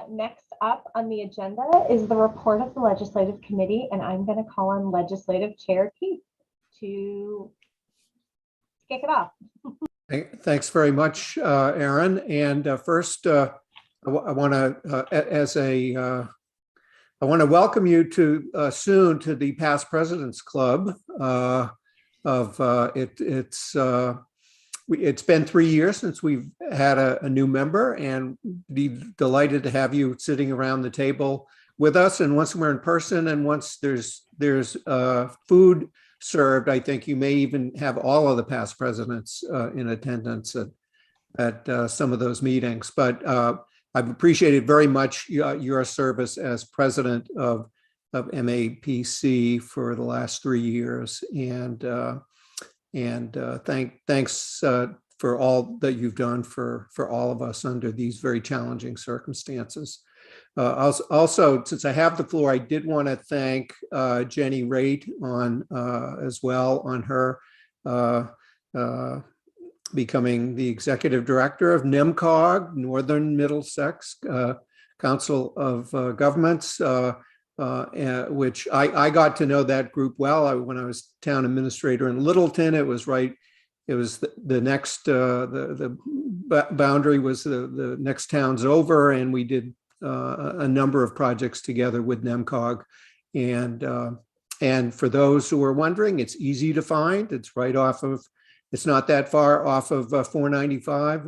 Next up on the agenda is the report of the Legislative Committee, and I'm going to call on Legislative Chair Keith to kick it off. Thanks very much, Aaron. And first, I want to welcome you to soon to the Past Presidents Club. It's been 3 years since we've had a new member, and be delighted to have you sitting around the table with us. And once we're in person, and once there's food served, I think you may even have all of the past presidents in attendance at some of those meetings. But I've appreciated very much your service as president of MAPC for the last 3 years, and thanks for all that you've done for all of us under these very challenging circumstances. Also, since I have the floor, I did want to thank Jenny Raitt as well on her becoming the executive director of NIMCOG, Northern Middlesex Council of Governments, which I got to know that group well. When I was town administrator in Littleton, it was the next, the boundary was the next towns over, and we did a number of projects together with NIMCOG. And for those who are wondering, it's easy to find. It's right off of, it's not that far off of 495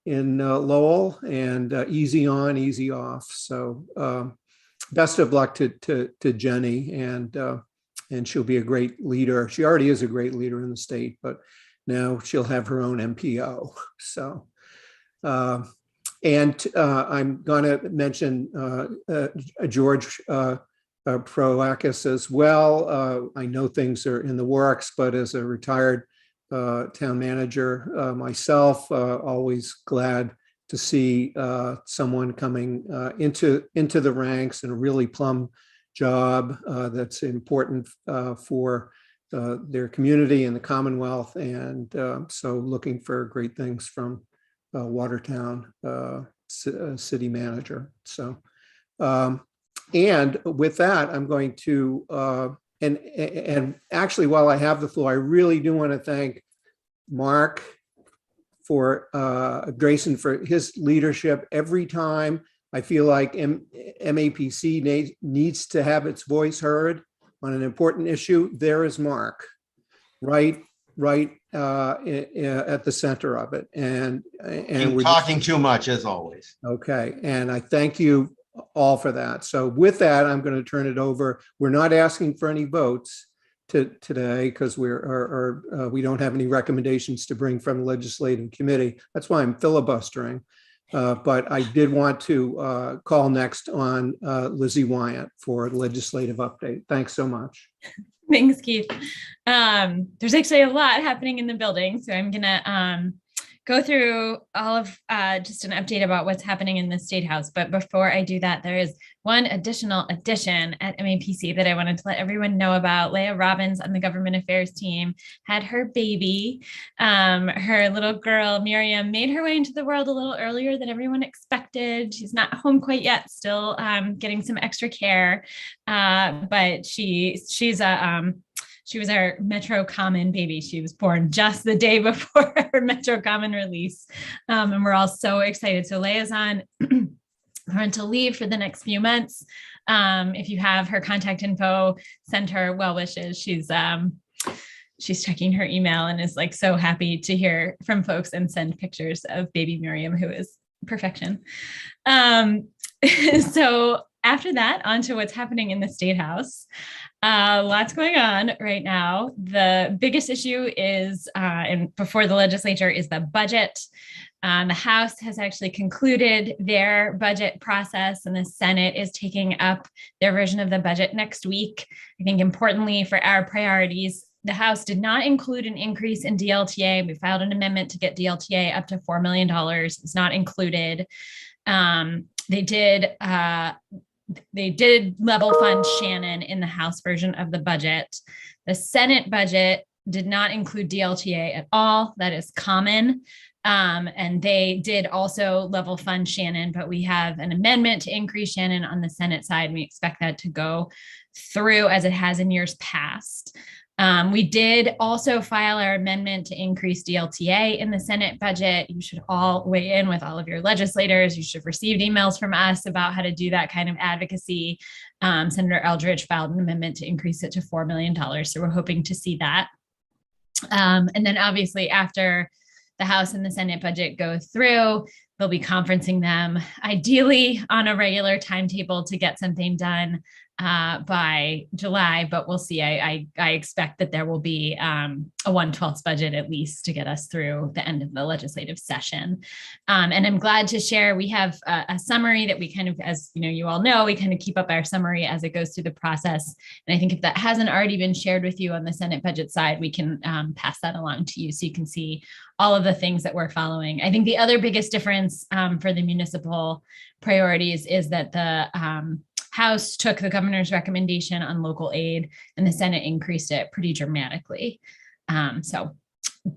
in Lowell, and easy on, easy off. So best of luck to Jenny, and she'll be a great leader. She already is a great leader in the state, but now she'll have her own MPO. So, and I'm going to mention George Proakis as well. I know things are in the works, but as a retired town manager myself, always glad to see someone coming into the ranks in a really plum job that's important for their community and the Commonwealth. And so looking for great things from Watertown city manager. So, and with that, I'm going to, and actually, while I have the floor, I really do want to thank Mark for Grayson for his leadership. Every time I feel like MAPC needs to have its voice heard on an important issue, there is Mark, right right at the center of it. And You're talking too much, as always. Okay, and I thank you all for that. So with that, I'm going to turn it over. We're not asking for any votes today because we don't have any recommendations to bring from the legislative committee. That's why I'm filibustering. But I did want to call next on Lizzie Wyatt for the legislative update. Thanks so much. Thanks, Keith. There's actually a lot happening in the building, so I'm gonna go through all of just an update about what's happening in the State House. But before I do that, there is one additional addition at MAPC that I wanted to let everyone know about. Leah Robbins on the government affairs team had her baby. Her little girl, Miriam, made her way into the world a little earlier than everyone expected. She's not home quite yet, still getting some extra care. But she was our Metro Common baby. She was born just the day before her Metro Common release. And we're all so excited. So Leia's on parental leave for the next few months. If you have her contact info, send her well wishes. She's checking her email and is like so happy to hear from folks and send pictures of baby Miriam, who is perfection. So after that, on to what's happening in the State House. Lots going on right now. The biggest issue is, and before the legislature, is the budget. The House has actually concluded their budget process, and the Senate is taking up their version of the budget next week. I think importantly for our priorities, the House did not include an increase in DLTA. We filed an amendment to get DLTA up to $4 million. It's not included. They did level fund Shannon in the House version of the budget. The Senate budget did not include DLTA at all. That is common. And they did also level fund Shannon, but we have an amendment to increase Shannon on the Senate side. We expect that to go through as it has in years past. We did also file our amendment to increase DLTA in the Senate budget. You should all weigh in with all of your legislators. You should have received emails from us about how to do that kind of advocacy. Senator Eldridge filed an amendment to increase it to $4 million. So we're hoping to see that. And then obviously after the House and the Senate budget go through, they'll be conferencing them ideally on a regular timetable to get something done by July, but we'll see. I expect that there will be a 1/12 budget at least to get us through the end of the legislative session. And I'm glad to share, we have a summary that we kind of, as you all know, we kind of keep up our summary as it goes through the process. And I think if that hasn't already been shared with you on the Senate budget side, we can pass that along to you so you can see all of the things that we're following. I think the other biggest difference for the municipal priorities is that the House took the governor's recommendation on local aid and the Senate increased it pretty dramatically. So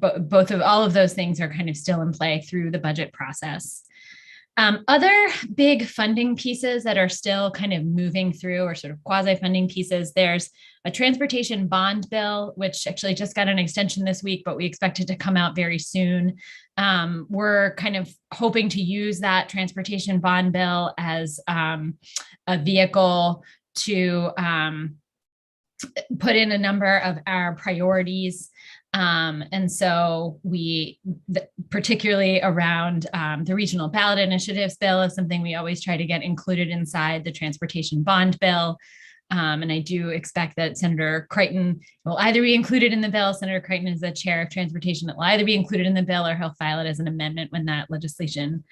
all of those things are kind of still in play through the budget process. Other big funding pieces that are still kind of moving through, or sort of quasi-funding pieces, there's a transportation bond bill, which actually just got an extension this week, but we expect it to come out very soon. We're kind of hoping to use that transportation bond bill as a vehicle to put in a number of our priorities. And so particularly around the regional ballot initiatives bill is something we always try to get included inside the transportation bond bill. And I do expect that Senator Crichton will either be included in the bill. Senator Crichton is the chair of transportation. It will either be included in the bill or he'll file it as an amendment when that legislation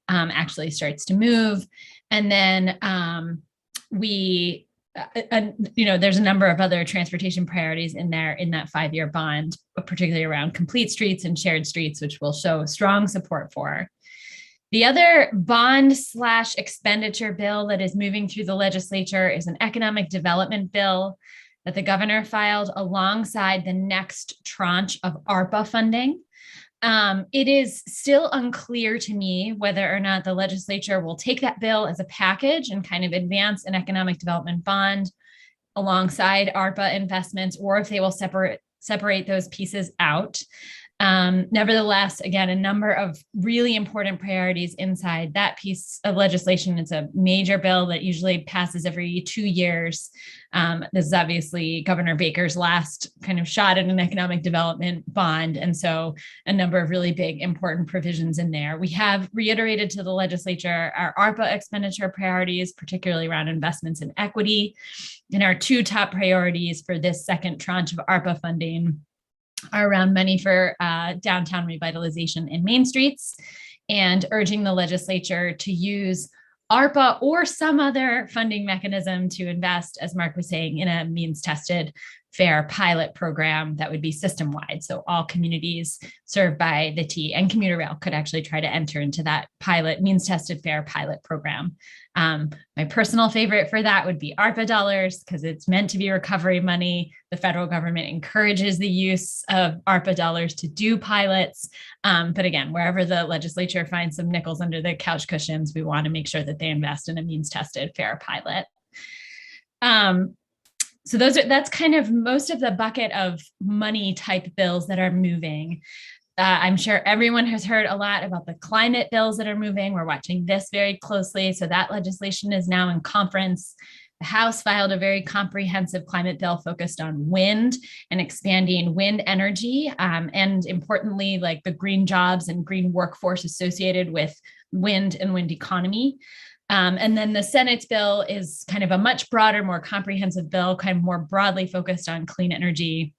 actually starts to move. And then there's a number of other transportation priorities in there in that 5-year bond, particularly around complete streets and shared streets, which we'll show strong support for. The other bond/expenditure bill that is moving through the legislature is an economic development bill that the governor filed alongside the next tranche of ARPA funding. It is still unclear to me whether or not the legislature will take that bill as a package and kind of advance an economic development bond alongside ARPA investments, or if they will separate those pieces out. Nevertheless, again, a number of really important priorities inside that piece of legislation. It's a major bill that usually passes every 2 years. This is obviously Governor Baker's last kind of shot at an economic development bond. And so a number of really big, important provisions in there. We have reiterated to the legislature our ARPA expenditure priorities, particularly around investments in equity. And our 2 top priorities for this second tranche of ARPA funding are around money for downtown revitalization and main streets, and urging the legislature to use ARPA or some other funding mechanism to invest, as Mark was saying, in a means-tested fair pilot program that would be system-wide. So all communities served by the T and commuter rail could actually try to enter into that pilot, means-tested fair pilot program. My personal favorite for that would be ARPA dollars, because it's meant to be recovery money. The federal government encourages the use of ARPA dollars to do pilots. But again, wherever the legislature finds some nickels under the couch cushions, we want to make sure that they invest in a means-tested fair pilot. So that's kind of most of the bucket of money type bills that are moving. I'm sure everyone has heard a lot about the climate bills that are moving. We're watching this very closely. So that legislation is now in conference. The House filed a very comprehensive climate bill focused on wind and expanding wind energy. And importantly, like the green jobs and green workforce associated with wind and wind economy. And then the Senate's bill is kind of a much broader, more comprehensive bill, kind of more broadly focused on clean energy.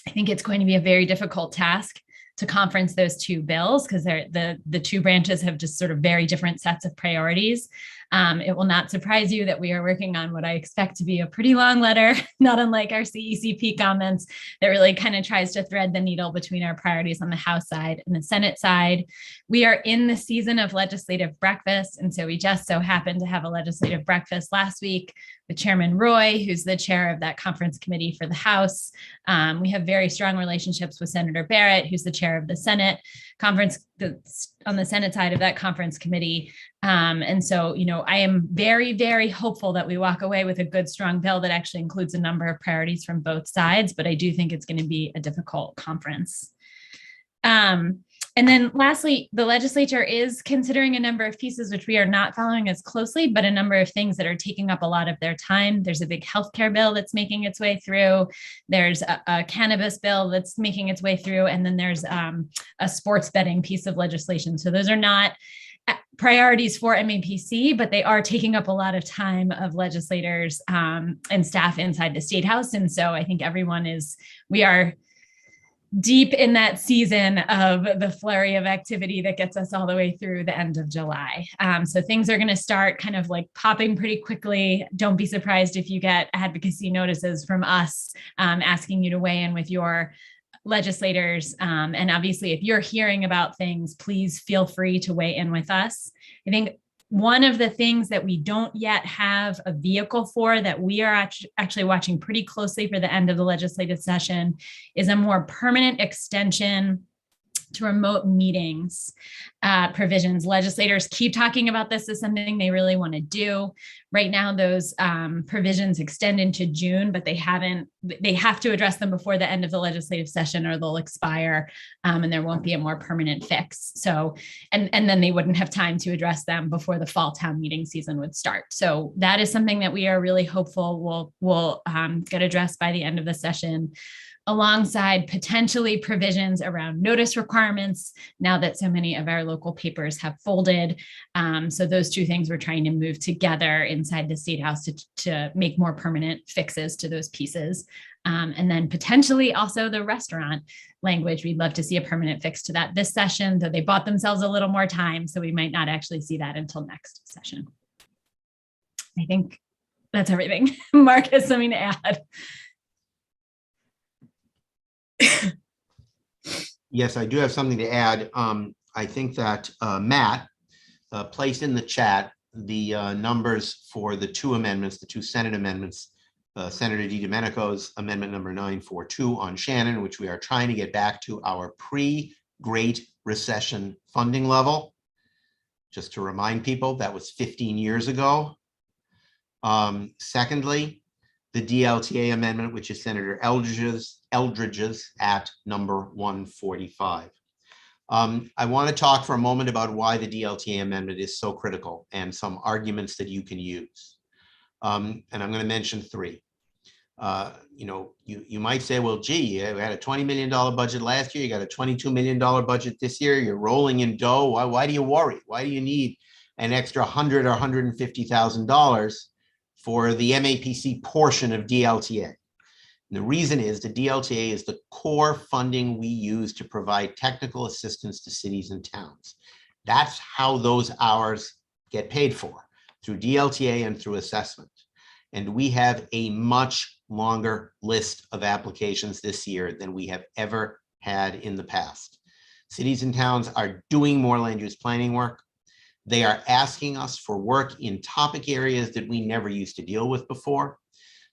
I think it's going to be a very difficult task to conference those 2 bills because the 2 branches have just sort of very different sets of priorities. It will not surprise you that we are working on what I expect to be a pretty long letter, not unlike our CECP comments, that really kind of tries to thread the needle between our priorities on the House side and the Senate side. We are in the season of legislative breakfast, and so we just so happened to have a legislative breakfast last week with Chairman Roy, who's the chair of that conference committee for the House. We have very strong relationships with Senator Barrett, who's the chair of the Senate conference, on the Senate side of that conference committee. And so, I am very, very hopeful that we walk away with a good, strong bill that actually includes a number of priorities from both sides, but I do think it's going to be a difficult conference. And then lastly, the legislature is considering a number of pieces which we are not following as closely, but a number of things that are taking up a lot of their time. There's a big healthcare bill that's making its way through. There's a cannabis bill that's making its way through. And then there's a sports betting piece of legislation. So those are not priorities for MAPC, but they are taking up a lot of time of legislators and staff inside the State House. And so I think we are deep in that season of the flurry of activity that gets us all the way through the end of July. So things are going to start kind of like popping pretty quickly. Don't be surprised if you get advocacy notices from us asking you to weigh in with your legislators. And obviously, if you're hearing about things, please feel free to weigh in with us. I think one of the things that we don't yet have a vehicle for that we are actually watching pretty closely for the end of the legislative session is a more permanent extension to remote meetings provisions. Legislators keep talking about this as something they really want to do. Right now, those provisions extend into June, but they have to address them before the end of the legislative session or they'll expire and there won't be a more permanent fix. So, and then they wouldn't have time to address them before the fall town meeting season would start. So that is something that we are really hopeful will get addressed by the end of the session, alongside potentially provisions around notice requirements now that so many of our local papers have folded. So those 2 things we're trying to move together inside the State House to make more permanent fixes to those pieces. And then potentially also the restaurant language. We'd love to see a permanent fix to that this session, though they bought themselves a little more time, so we might not actually see that until next session. I think that's everything. Mark has something to add. Yes, I do have something to add. I think that Matt placed in the chat the numbers for the 2 amendments, the 2 Senate amendments, Senator DiDomenico's amendment number 942 on Shannon, which we are trying to get back to our pre-Great Recession funding level. Just to remind people, that was 15 years ago. Secondly, the DLTA amendment, which is Senator Eldridge's at number 145. I want to talk for a moment about why the DLTA amendment is so critical and some arguments that you can use. And I'm going to mention three. You might say, well, gee, you had a $20 million budget last year. You got a $22 million budget this year. You're rolling in dough. Why do you worry? Why do you need an extra $100,000 or $150,000 for the MAPC portion of DLTA? And the reason is the DLTA is the core funding we use to provide technical assistance to cities and towns. That's how those hours get paid for, through DLTA and through assessment. And we have a much longer list of applications this year than we have ever had in the past. Cities and towns are doing more land use planning work. They are asking us for work in topic areas that we never used to deal with before.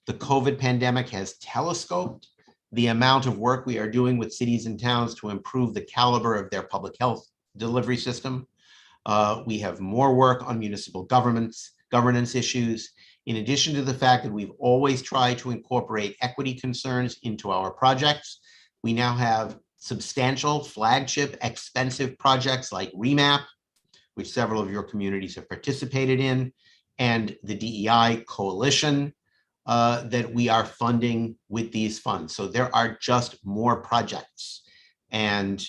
The COVID pandemic has telescoped the amount of work we are doing with cities and towns to improve the caliber of their public health delivery system. We have more work on municipal governance issues, in addition to the fact that we've always tried to incorporate equity concerns into our projects. We now have substantial flagship expensive projects like REMAP, which several of your communities have participated in, and the DEI coalition that we are funding with these funds. So there are just more projects. And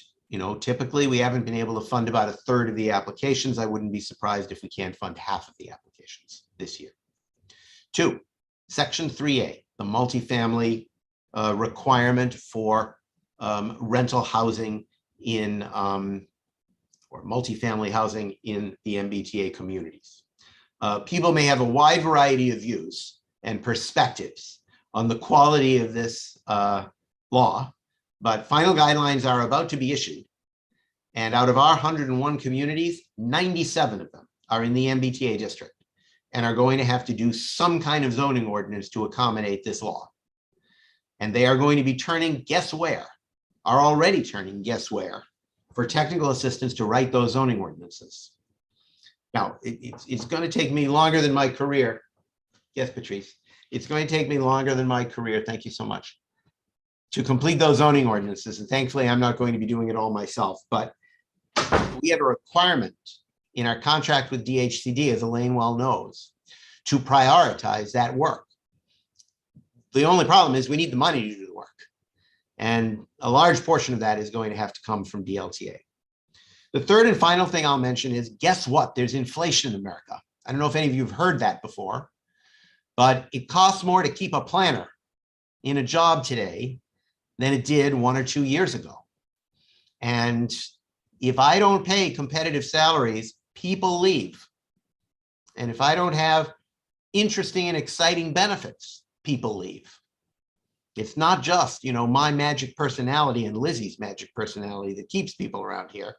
typically we haven't been able to fund about a third of the applications. I wouldn't be surprised if we can't fund half of the applications this year. 2, Section 3A, the multifamily requirement for rental housing in or multifamily housing in the MBTA communities. People may have a wide variety of views and perspectives on the quality of this law, but final guidelines are about to be issued. And out of our 101 communities, 97 of them are in the MBTA district and are going to have to do some kind of zoning ordinance to accommodate this law. And they are going to be turning, guess where, are already turning, guess where, for technical assistance to write those zoning ordinances. Now, it's going to take me longer than my career. Yes, Patrice, it's going to take me longer than my career, thank you so much, to complete those zoning ordinances. And thankfully, I'm not going to be doing it all myself, but we have a requirement in our contract with DHCD, as Elaine well knows, to prioritize that work. The only problem is we need the money to do the work. And a large portion of that is going to have to come from DLTA. The third and final thing I'll mention is, guess what? There's inflation in America. I don't know if any of you have heard that before, but it costs more to keep a planner in a job today than it did 1 or 2 years ago. And if I don't pay competitive salaries, people leave. And if I don't have interesting and exciting benefits, people leave. It's not just, my magic personality and Lizzie's magic personality that keeps people around here.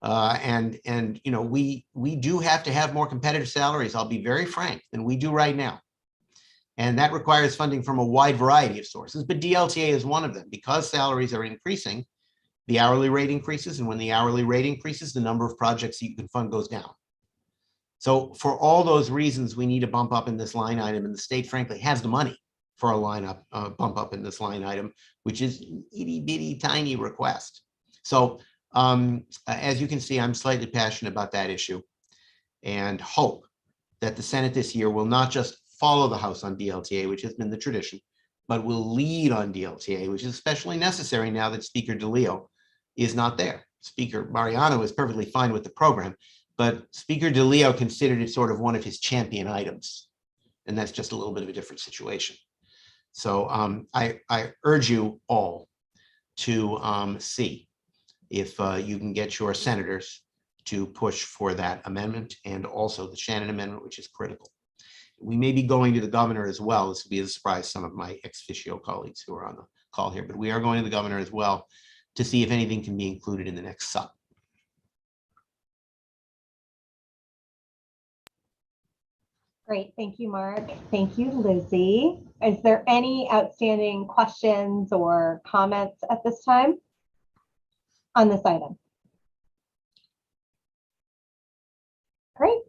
We do have to have more competitive salaries, I'll be very frank, than we do right now. And that requires funding from a wide variety of sources, but DLTA is one of them. Because salaries are increasing, the hourly rate increases, and when the hourly rate increases, the number of projects that you can fund goes down. So for all those reasons, we need a bump up in this line item, and the state frankly has the money for a bump up in this line item, which is an itty bitty tiny request. So as you can see, I'm slightly passionate about that issue and hope that the Senate this year will not just follow the House on DLTA, which has been the tradition, but will lead on DLTA, which is especially necessary now that Speaker DeLeo is not there. Speaker Mariano is perfectly fine with the program, but Speaker DeLeo considered it sort of one of his champion items. And that's just a little bit of a different situation. So I urge you all to see if you can get your senators to push for that amendment, and also the Shannon amendment, which is critical. We may be going to the governor as well. This will be a surprise to some of my ex officio colleagues who are on the call here, but we are going to the governor as well to see if anything can be included in the next sub. Great, thank you, Mark. Thank you, Lizzie. Is there any outstanding questions or comments at this time on this item? Great.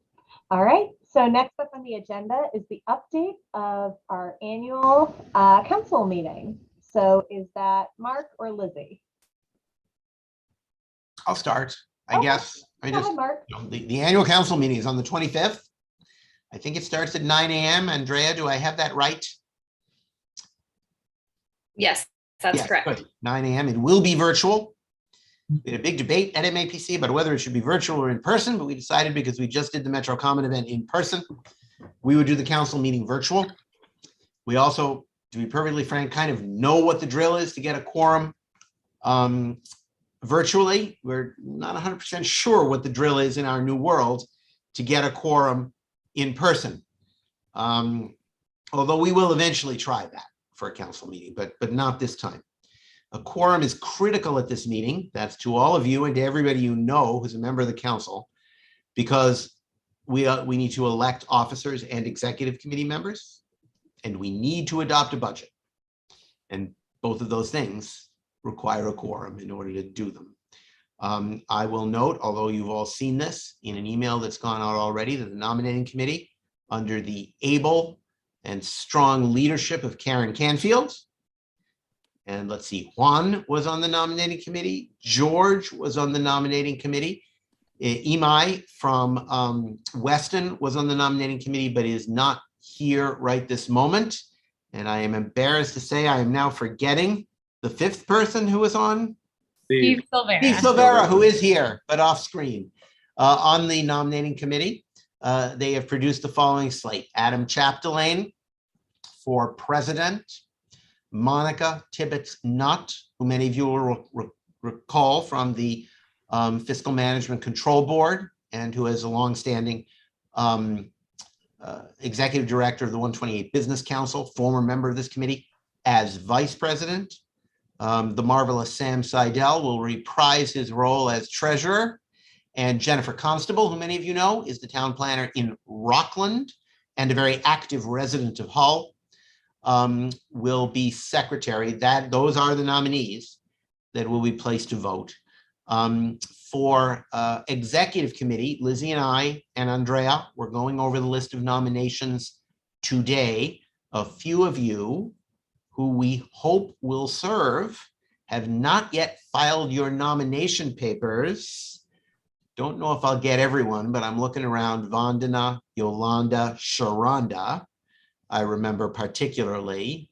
All right, So next up on the agenda is the update of our annual council meeting. So is that Mark or Lizzie? I'll start, I Okay. guess. I Go just, ahead, Mark. the annual council meeting is on the 25th. I think it starts at 9 a.m. Andrea, do I have that right? Yes, that's Yes, correct. good. 9 a.m. It will be virtual. We had a big debate at MAPC about whether it should be virtual or in person, but we decided because we just did the Metro Common event in person, we would do the council meeting virtual. We also, to be perfectly frank, kind of know what the drill is to get a quorum virtually. We're not 100% sure what the drill is in our new world to get a quorum in person. Although we will eventually try that for a council meeting, but not this time. A quorum is critical at this meeting. That's to all of you and to everybody you know who's a member of the council, because we need to elect officers and executive committee members, and we need to adopt a budget. And both of those things require a quorum in order to do them. I will note, although you've all seen this in an email that's gone out already, that the nominating committee, under the able and strong leadership of Karen Canfield, and let's see, Juan was on the nominating committee, George was on the nominating committee, Imai from Weston was on the nominating committee, but is not here right this moment. And I am embarrassed to say I am now forgetting the fifth person who was on. Steve Silvera. Steve Silvera, who is here, but off screen. On the nominating committee, they have produced the following slate. Adam Chapdelaine for president, Monica Tibbetts-Nutt, who many of you will recall from the Fiscal Management Control Board and who is a longstanding executive director of the 128 Business Council, former member of this committee, as vice president. The marvelous Sam Seidel will reprise his role as treasurer. And Jennifer Constable, who many of you know, is the town planner in Rockland and a very active resident of Hull, will be secretary. Those are the nominees that will be placed to vote. For executive committee, Lizzie and I and Andrea, we're going over the list of nominations today. A few of you who we hope will serve have not yet filed your nomination papers. Don't know if I'll get everyone, but I'm looking around. Vandana, Yolanda, Sharonda, I remember particularly.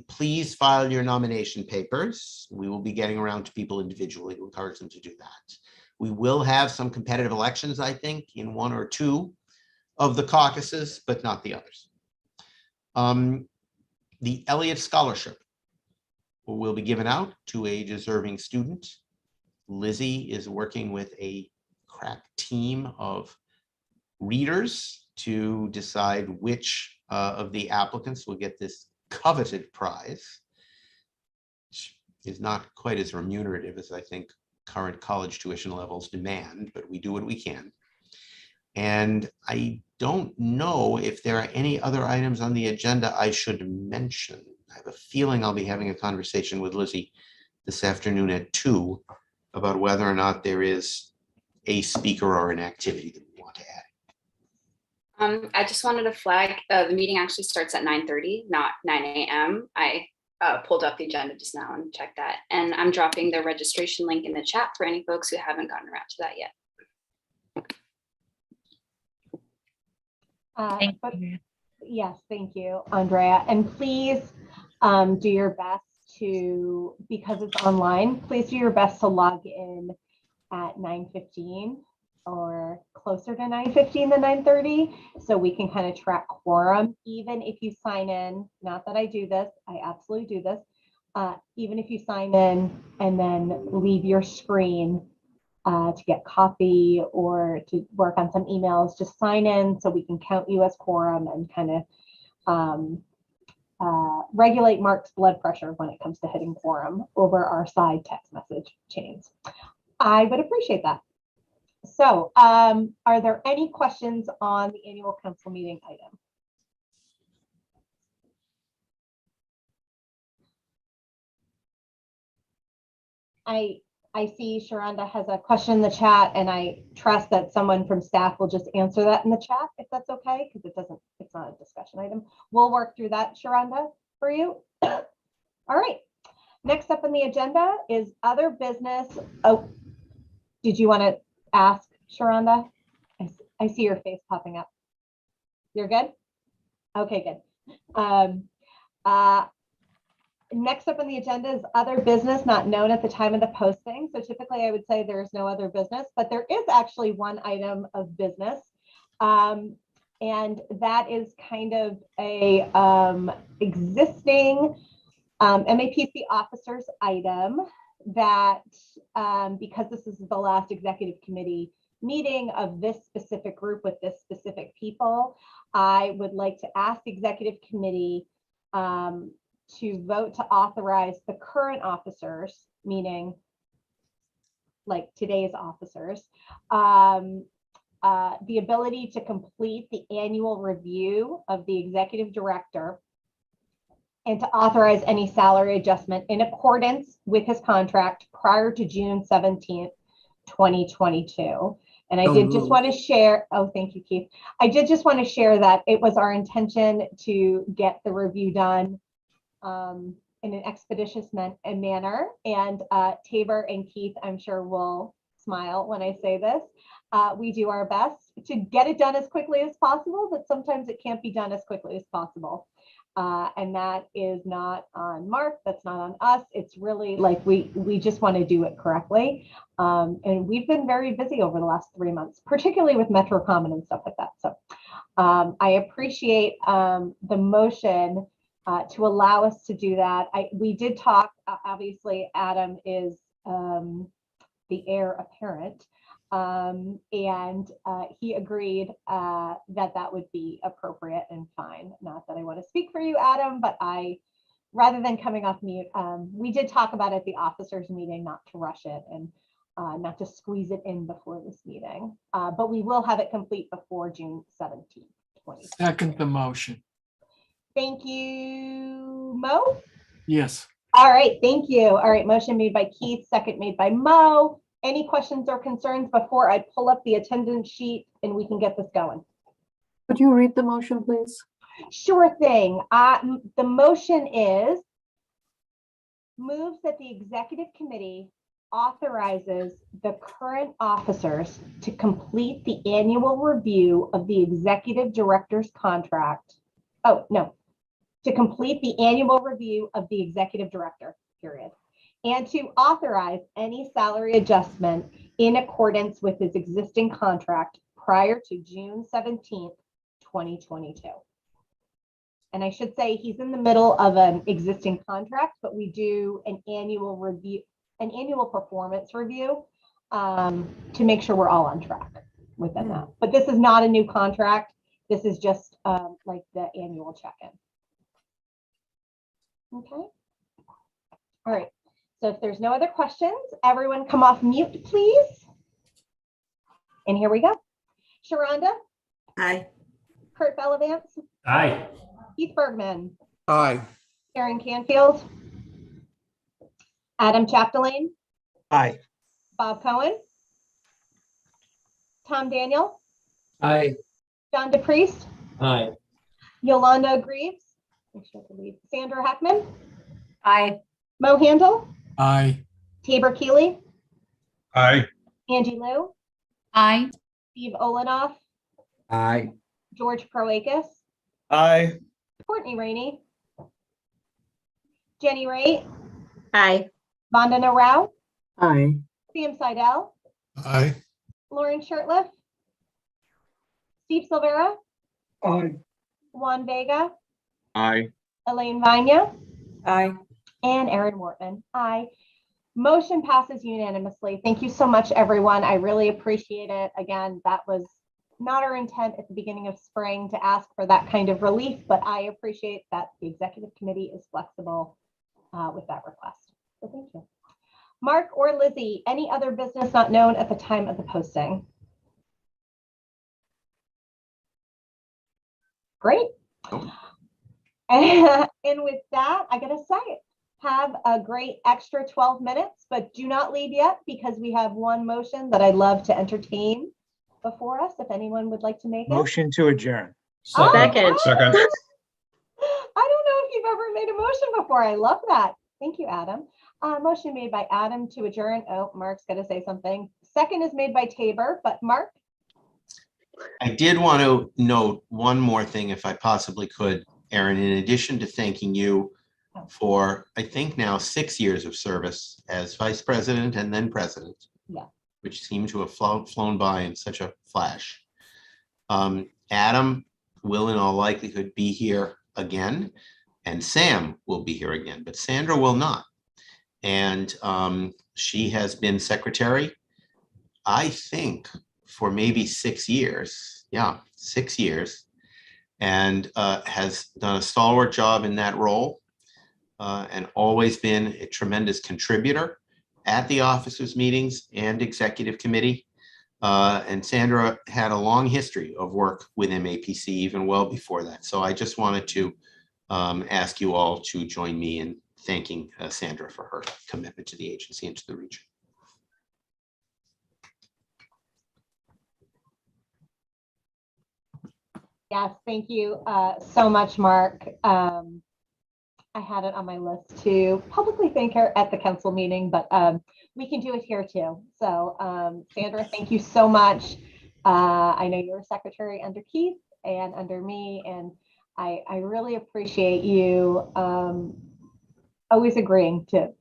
Please file your nomination papers. We will be getting around to people individually to encourage them to do that. We will have some competitive elections, I think, in one or two of the caucuses, but not the others. The Elliott Scholarship will be given out to a deserving student. Lizzie is working with a crack team of readers to decide which of the applicants will get this coveted prize, which is not quite as remunerative as I think current college tuition levels demand, but we do what we can. And I don't know if there are any other items on the agenda I should mention. I have a feeling I'll be having a conversation with Lizzie this afternoon at 2 about whether or not there is a speaker or an activity that we want to add. I just wanted to flag, the meeting actually starts at 9:30, not 9 a.m. I pulled up the agenda just now and checked that. And I'm dropping the registration link in the chat for any folks who haven't gotten around to that yet. Thank you. Yes, thank you, Andrea. And please do your best to, because it's online, please do your best to log in at 9:15 or closer to 9:15 than 9:30, so we can kind of track quorum. Even if you sign in, not that I do this, I absolutely do this. Even if you sign in and then leave your screen to get coffee or to work on some emails, just sign in so we can count you as quorum and kind of regulate Mark's blood pressure when it comes to hitting quorum over our side text message chains. I would appreciate that. So are there any questions on the annual council meeting item? I see Sharonda has a question in the chat, and I trust that someone from staff will just answer that in the chat if that's okay, because it's not a discussion item. We'll work through that, Sharonda, for you. All right. Next up on the agenda is other business. Oh, did you want to ask, Sharonda? I see your face popping up. You're good? Okay, good. Next up on the agenda is other business not known at the time of the posting. So typically I would say there's no other business, but there is actually one item of business. And that is kind of a existing MAPC officers item that because this is the last executive committee meeting of this specific group with this specific people, I would like to ask the executive committee to vote to authorize the current officers, meaning like today's officers, the ability to complete the annual review of the executive director and to authorize any salary adjustment in accordance with his contract prior to June 17th, 2022. And I did just want to share, oh, thank you, Keith. I did just want to share that it was our intention to get the review done in an expeditious manner. And Tabor and Keith, I'm sure will smile when I say this. We do our best to get it done as quickly as possible, but sometimes it can't be done as quickly as possible. And that is not on Mark, that's not on us. It's really like we just want to do it correctly. And we've been very busy over the last 3 months, particularly with MetroCommon and stuff like that. So I appreciate the motion to allow us to do that. We did talk, obviously Adam is the heir apparent. And he agreed that would be appropriate and fine. Not that I want to speak for you, Adam, but rather than coming off mute, we did talk about it at the officers meeting, not to rush it and not to squeeze it in before this meeting. But we will have it complete before June 17th, 2020. Second the motion. Thank you, Mo. Yes. All right, thank you. All right, motion made by Keith, second made by Mo. Any questions or concerns before I pull up the attendance sheet and we can get this going? Could you read the motion, please? Sure thing. The motion is moves that the executive committee authorizes the current officers to complete the annual review of the executive director's contract. Oh, no, to complete the annual review of the executive director, period. And to authorize any salary adjustment in accordance with his existing contract prior to June 17th, 2022. And I should say he's in the middle of an existing contract, but we do an annual review, an annual performance review to make sure we're all on track within that. But this is not a new contract. This is just like the annual check-in. Okay. All right. So if there's no other questions, everyone come off mute, please. And here we go. Sharonda? Aye. Kurt Bellavance? Aye. Keith Bergman? Aye. Karen Canfield? Adam Chapdelaine? Aye. Bob Cohen? Tom Daniel? Aye. John DePriest? Aye. Yolanda Greaves? Sandra Heckman? Aye. Mo Handel? Aye. Tabor Keeley? Aye. Angie Liu? Aye. Steve Olenoff? Aye. George Proakis? Aye. Courtney Rainey? Jenny Wright? Aye. Vandana Rao? Aye. Sam Seidel? Aye. Lauren Shirtliff? Steve Silvera? Aye. Juan Vega? Aye. Elaine Vanya? Aye. And Erin Wortman. Aye. Motion passes unanimously. Thank you so much, everyone. I really appreciate it. Again, that was not our intent at the beginning of spring to ask for that kind of relief, but I appreciate that the executive committee is flexible with that request. So thank you. Mark or Lizzie, any other business not known at the time of the posting? Great. And with that, I gotta say it. have a great extra 12 minutes, but do not leave yet because we have one motion that I'd love to entertain before us, if anyone would like to make it. Motion to adjourn. Second. Second. I don't know if you've ever made a motion before. I love that. Thank you, Adam. Motion made by Adam to adjourn. Oh, Mark's got to say something. Second is made by Tabor, but Mark? I did want to note one more thing, if I possibly could, Erin, in addition to thanking you for, I think now 6 years of service as vice president and then president, Yeah. which seem to have flown by in such a flash. Adam will in all likelihood be here again, and Sam will be here again, but Sandra will not. And she has been secretary, I think, for maybe 6 years. Yeah, 6 years, and has done a stalwart job in that role, and always been a tremendous contributor at the officers' meetings and executive committee. And Sandra had a long history of work with MAPC even well before that. So I just wanted to ask you all to join me in thanking Sandra for her commitment to the agency and to the region. Yes, thank you so much, Mark. I had it on my list to publicly thank her at the council meeting, but we can do it here too. So Sandra, thank you so much. I know you're a secretary under Keith and under me, and I really appreciate you always agreeing to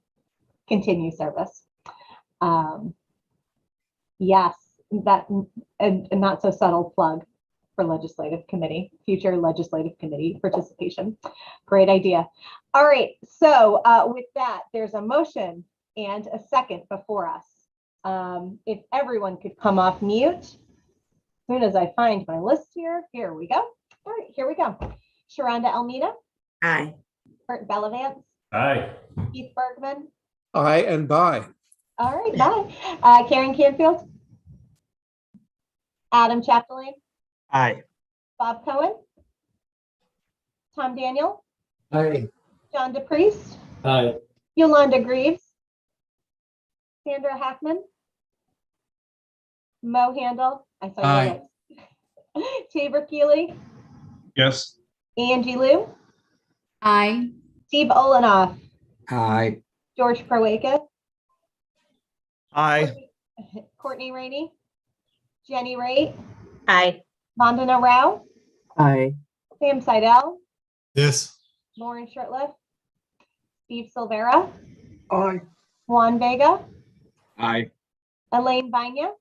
continue service. Yes, that a not so subtle plug for legislative committee, future legislative committee participation. Great idea. All right, so with that, there's a motion and a second before us. If everyone could come off mute. As soon as I find my list here, here we go. All right, here we go. Sharonda Almeida. Aye. Kurt Bellavance. Aye. Keith Bergman. Aye and bye. All right, bye. Karen Canfield. Adam Chapdelaine. Aye. Bob Cohen. Tom Daniel. Aye. John DePriest. Aye. Yolanda Greaves. Sandra Hackman. Mo Handel. I saw Aye. your lips. Tabor Keeley. Yes. Angie Liu. Aye. Steve Olenoff. Aye. George Prowakis. Aye. Courtney Rainey. Jenny Raitt. Aye. Vandana Rao. Aye. Sam Seidel. Yes. Lauren Shirtliff. Steve Silvera. Aye. Juan Vega. Aye. Elaine Vanya.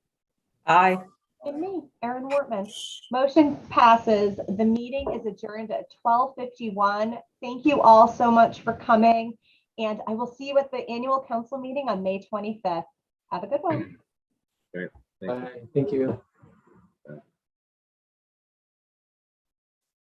Aye. And me, Erin Wortman. Motion passes. The meeting is adjourned at 12:51. Thank you all so much for coming. And I will see you at the annual council meeting on May 25th. Have a good one. Thank you.